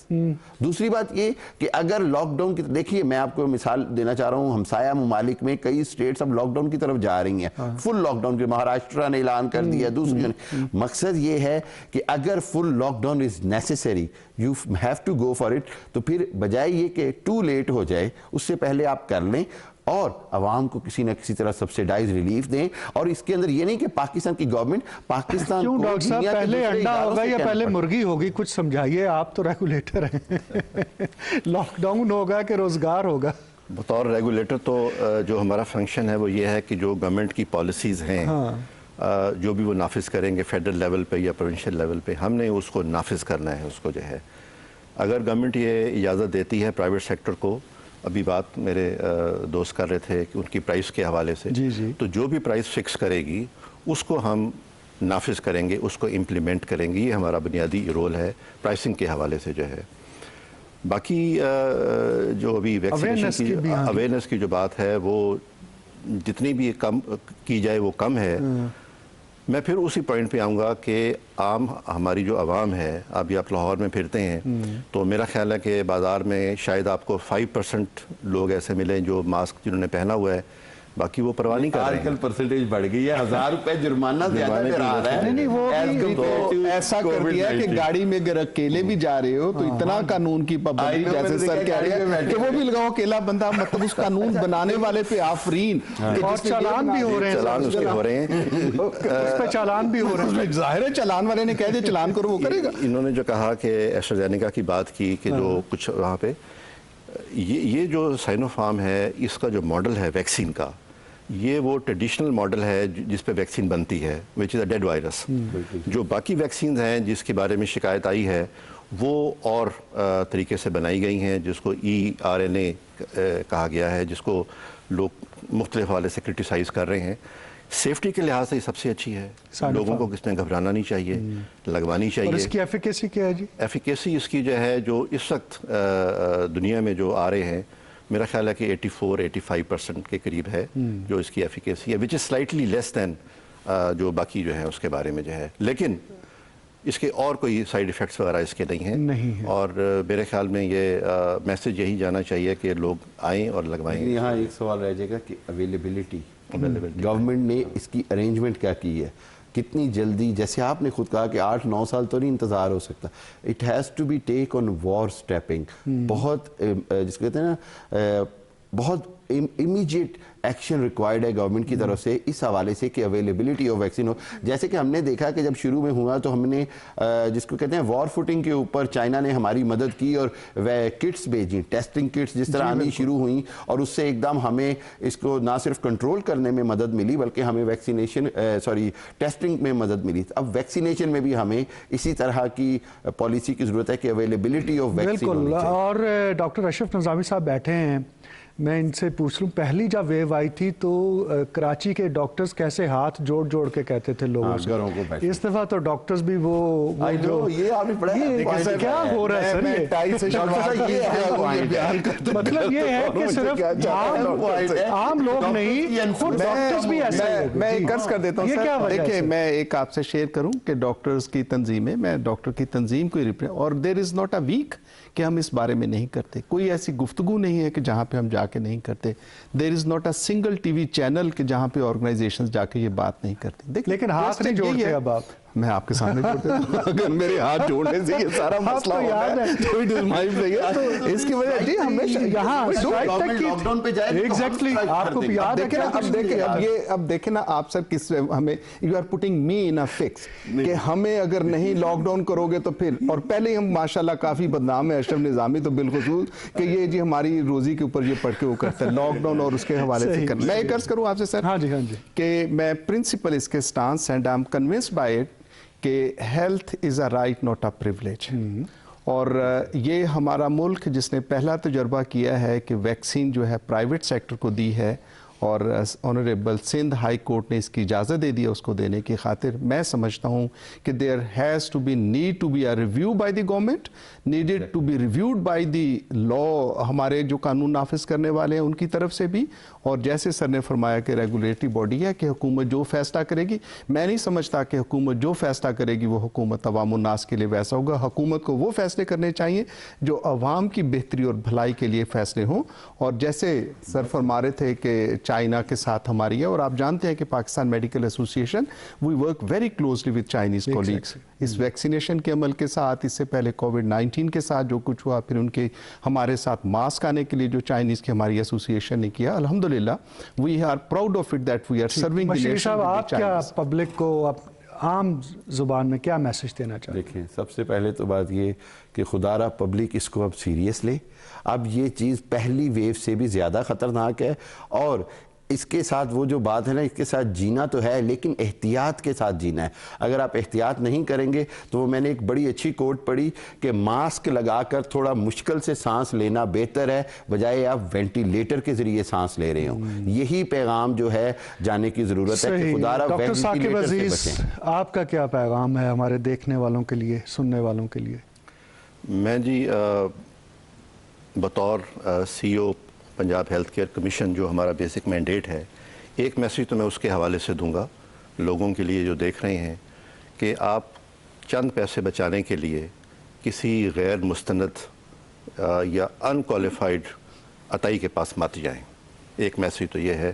دوسری بات یہ کہ اگر لاک ڈاؤن کی دیکھیے میں آپ کو مثال دینا چاہ رہا ہوں، ہمسایہ ممالک میں کئی اسٹیٹس اب لاک ڈاؤن کی طرف جا رہی ہیں، فل لاک ڈاؤن کی، مہاراشٹرا نے اعلان کر دیا، دوسری مقصد یہ ہے کہ اگر full lockdown is necessary you have to go for it, تو پھر بجائے یہ کہ ٹو لیٹ ہو جائے اس سے پہلے آپ کر لیں اور عوام کو کسی نہ کسی طرح سبسیڈائز ریلیف دیں۔ اور اس کے اندر یہ نہیں کہ پاکستان کی گورنمنٹ پاکستان کو ڈاکٹر صاحب پہلے انڈا ہوگا یا پہلے مرغی ہوگی، کچھ سمجھائیے، آپ تو ریگولیٹر ہیں۔ لاک ڈاؤن ہوگا کہ روزگار ہوگا؟ بطور ریگولیٹر تو جو ہمارا فنکشن ہے وہ یہ ہے کہ جو گورنمنٹ کی پالیسیز ہیں جو بھی وہ نافذ کریں گے فیڈرل لیول پہ یا پروونشل لیول پہ، ہم نے اس کو نافذ کرنا ہے۔ اس کو جو ہے اگر گورنمنٹ یہ اجازت دیتی ہے پرائیویٹ سیکٹر کو، ابھی بات میرے دوست کر رہے تھے کہ ان کی پرائس کے حوالے سے، تو جو بھی پرائس فکس کرے گی اس کو ہم نافذ کریں گے، اس کو امپلیمنٹ کریں گے، یہ ہمارا بنیادی رول ہے پرائسنگ کے حوالے سے جو ہے۔ باقی جو ابھی ویکسینیشن کی اویئرنیس کی جو بات ہے وہ جتنی بھی کم کی جائے وہ کم ہے۔ میں پھر اسی پوائنٹ پہ آؤں گا کہ عام ہماری جو عوام ہے، ابھی آپ لاہور میں پھرتے ہیں تو میرا خیال ہے کہ بازار میں شاید آپ کو 5% لوگ ایسے ملیں جو ماسک جنہوں نے پہنا ہوا ہے، باقی وہ پرواہ نہیں کر رہے ہیں. پرسنٹیج بڑھ گئی ہے, 1000 روپے جرمانہ زیادہ پھر آ رہا ہے. نہیں وہ ایسا کر دیا کہ گاڑی میں اگر اکیلے بھی جا رہے ہو تو اتنا قانون کی پابندی, جیسے سر کہہ رہے ہیں کہ وہ بھی لگاؤ اکیلا بندہ, مطلب اس قانون بنانے والے پہ آفرین. اور چالان بھی ہو رہے ہیں, چالان اس پہ ہو رہے ہیں, اس پہ چالان بھی ہو رہے ہیں. ظاہر ہے چالان والے نے کہہ دیا چالان کرو, وہ کرے گا. انہوں نے جو کہا کہ ایسٹرازینیکا کی بات کی کہ جو کچھ وہاں پہ یہ جو سائنو فارم ہے, اس کا جو ماڈل ہے ویکسین کا, یہ وہ ٹریڈیشنل ماڈل ہے جس پہ ویکسین بنتی ہے, وچ از اے ڈیڈ وائرس. جو باقی ویکسینز ہیں جس کے بارے میں شکایت آئی ہے وہ اور طریقے سے بنائی گئی ہیں, جس کو ERNA کہا گیا ہے, جس کو لوگ مختلف حوالے سے کرٹیسائز کر رہے ہیں. سیفٹی کے لحاظ سے یہ سب سے اچھی ہے, لوگوں کو کس نے گھبرانا نہیں چاہیے, لگوانی چاہیے. اور اس کی ایفیکیسی کیا ہے جی؟ ایفیکیسی اس کی جو ہے, جو اس وقت دنیا میں جو آ رہے ہیں, میرا خیال ہے کہ 84-85% کے قریب ہے جو اس کی ایفیکیسی ہے, وچ از سلائٹلی لیس دین جو باقی جو ہے اس کے بارے میں جو ہے. لیکن اس کے اور کوئی سائیڈ ایفیکٹس وغیرہ اس کے نہیں ہیں. اور میرے خیال میں یہ میسج یہی جانا چاہیے کہ لوگ آئیں اور لگوائیں. یہاں ایک سوال رہ جائے گا کہ اویلیبلٹی, گورنمنٹ نے اس کی ارینجمنٹ کیا کی ہے, کتنی جلدی, جیسے آپ نے خود کہا کہ 8-9 سال تو نہیں انتظار ہو سکتا. It has to be take on war stepping, بہت جس کو کہتے ہیں نا, بہت امیجیٹ ایکشن ریکوائرڈ ہے گورنمنٹ کی طرف سے اس حوالے سے کہ اویلیبلٹی آف ویکسین ہو. جیسے کہ ہم نے دیکھا کہ جب شروع میں ہوا تو ہم نے جس کو کہتے ہیں وار فوٹنگ کے اوپر چائنا نے ہماری مدد کی اور کٹس بھیجیں, ٹیسٹنگ کٹس جس طرح آنی شروع ہوئیں, اور اس سے ایک دم ہمیں اس کو نہ صرف کنٹرول کرنے میں مدد ملی بلکہ ہمیں ٹیسٹنگ میں مدد ملی. اب ویکسینیشن میں بھی ہمیں اسی طرح کی پالیسی کی ضرورت ہے کہ اویلیبلٹی آف ویکسین. بالکل. اور ڈاکٹر اشرف نظامی صاحب بیٹھے ہیں, میں ان سے پوچھ لوں, پہلی جب ویو آئی تھی تو کراچی کے ڈاکٹرز کیسے ہاتھ جوڑ جوڑ کے کہتے تھے لوگوں سے, اس دفعہ تو ڈاکٹرز بھی وہ یہ آپ نے پڑھا ہے کیا ہو رہا ہے سر, مطلب یہ ہے کہ صرف عام لوگ نہیں, خود ڈاکٹرز بھی ایسے. میں ایک عرض کر دیتا ہوں سر, دیکھیں میں ایک آپ سے شیئر کروں کہ ڈاکٹرز کی تنظیمیں, میں ڈاکٹر کی تنظیم کو اور دیر از ناٹ اے ویک کہ ہم اس بارے میں نہیں کرتے, کوئی ایسی گفتگو نہیں ہے کہ جہاں پہ ہم جا کے نہیں کرتے. There is not a single T V channel کہ جہاں پہ آرگنائزیشنز جا کے یہ بات نہیں کرتی. لیکن ہاتھ نہیں جوڑتے اب آپ, میں آپ کے سامنے جوڑ دیتا ہوں. اگر میرے ہاتھ جوڑنے سے یہ سارا مسئلہ ہوتا ہے تو it is my fault. اس کی وجہ جی ہمیشہ یہاں لاک ڈاؤن پہ جائے ایگزیکٹلی آپ کو یاد ہے. اب دیکھیں نا آپ سر, کس ہمیں you are putting me in a fix کہ ہمیں اگر نہیں لاک ڈاؤن کرو گے تو پھر, اور پہلے ہم ماشاءاللہ کافی بدنام ہے اشرف نظامی تو بالخصوص کہ یہ جی ہماری روزی کے اوپر یہ پڑھ کے وہ کرتا ہے لاک ڈاؤن اور اس کے حوالے سے کرنا. میں ایک عرض کروں آپ سے سر, ہاں جی کہ میں پرنسپل اس کے stance and I am convinced by it کہ health is a right not a privilege. اور یہ ہمارا ملک جس نے پہلا تجربہ کیا ہے کہ ویکسین جو ہے پرائیویٹ سیکٹر کو دی ہے, اور آنریبل سندھ ہائی کورٹ نے اس کی اجازت دے دی ہے اس کو دینے کی خاطر, میں سمجھتا ہوں کہ there has to be need to be a review by the government, needed to be reviewed by the law, ہمارے جو قانون نافذ کرنے والے ہیں ان کی طرف سے بھی. اور جیسے سر نے فرمایا کہ ریگولیٹری باڈی ہے کہ حکومت جو فیصلہ کرے گی, میں نہیں سمجھتا کہ حکومت جو فیصلہ کرے گی وہ حکومت عوام الناس کے لیے ویسا ہوگا. حکومت کو وہ فیصلے کرنے چاہیے جو عوام کی بہتری اور بھلائی کے لیے فیصلے ہوں. اور جیسے سر فرما رہے تھے کہ چائنا کے ساتھ ہماری ہے, اور آپ جانتے ہیں کہ Pakistan medical association we work very closely with Chinese colleagues اس ویکسینیشن کے عمل کے ساتھ, اس سے پہلے کووڈ-19 کے ساتھ جو کچھ ہوا, پھر ان کے ہمارے ساتھ ماسک آنے کے لیے جو چائنیز کی hماری ایسوسی ایشن نے کیا. الحمدللہ we are proud of it that we are serving the nation. آپ کیا پبلک کو عام زبان میں کیا میسج دینا چاہتے ہیں؟ دیکھیں, سب سے پہلے تو بات یہ کہ خدا را پبلک اس کو اب سیریس لے. اب یہ چیز پہلی ویو سے بھی زیادہ خطرناک ہے, اور اس کے ساتھ وہ جو بات ہے نا, اس کے ساتھ جینا تو ہے لیکن احتیاط کے ساتھ جینا ہے. اگر آپ احتیاط نہیں کریں گے تو وہ میں نے ایک بڑی اچھی کوٹ پڑھی کہ ماسک لگا کر تھوڑا مشکل سے سانس لینا بہتر ہے بجائے آپ وینٹیلیٹر کے ذریعے سانس لے رہے ہوں. یہی پیغام جو ہے جانے کی ضرورت ہے کہ خدا را ڈاکٹر ثاقب وینٹیلیٹر سے عزیز, بچیں. آپ کا کیا پیغام ہے ہمارے دیکھنے والوں کے لیے, سننے والوں کے لیے؟ میں جی بطور CEO Punjab health care commission جو ہمارا بیسک مینڈیٹ ہے, ایک میسیج تو میں اس کے حوالے سے دوں گا لوگوں کے لیے جو دیکھ رہے ہیں کہ آپ چند پیسے بچانے کے لیے کسی غیر مستند یا ان کوالیفائڈ عطائی کے پاس مت جائیں. ایک میسیج تو یہ ہے.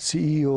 CEO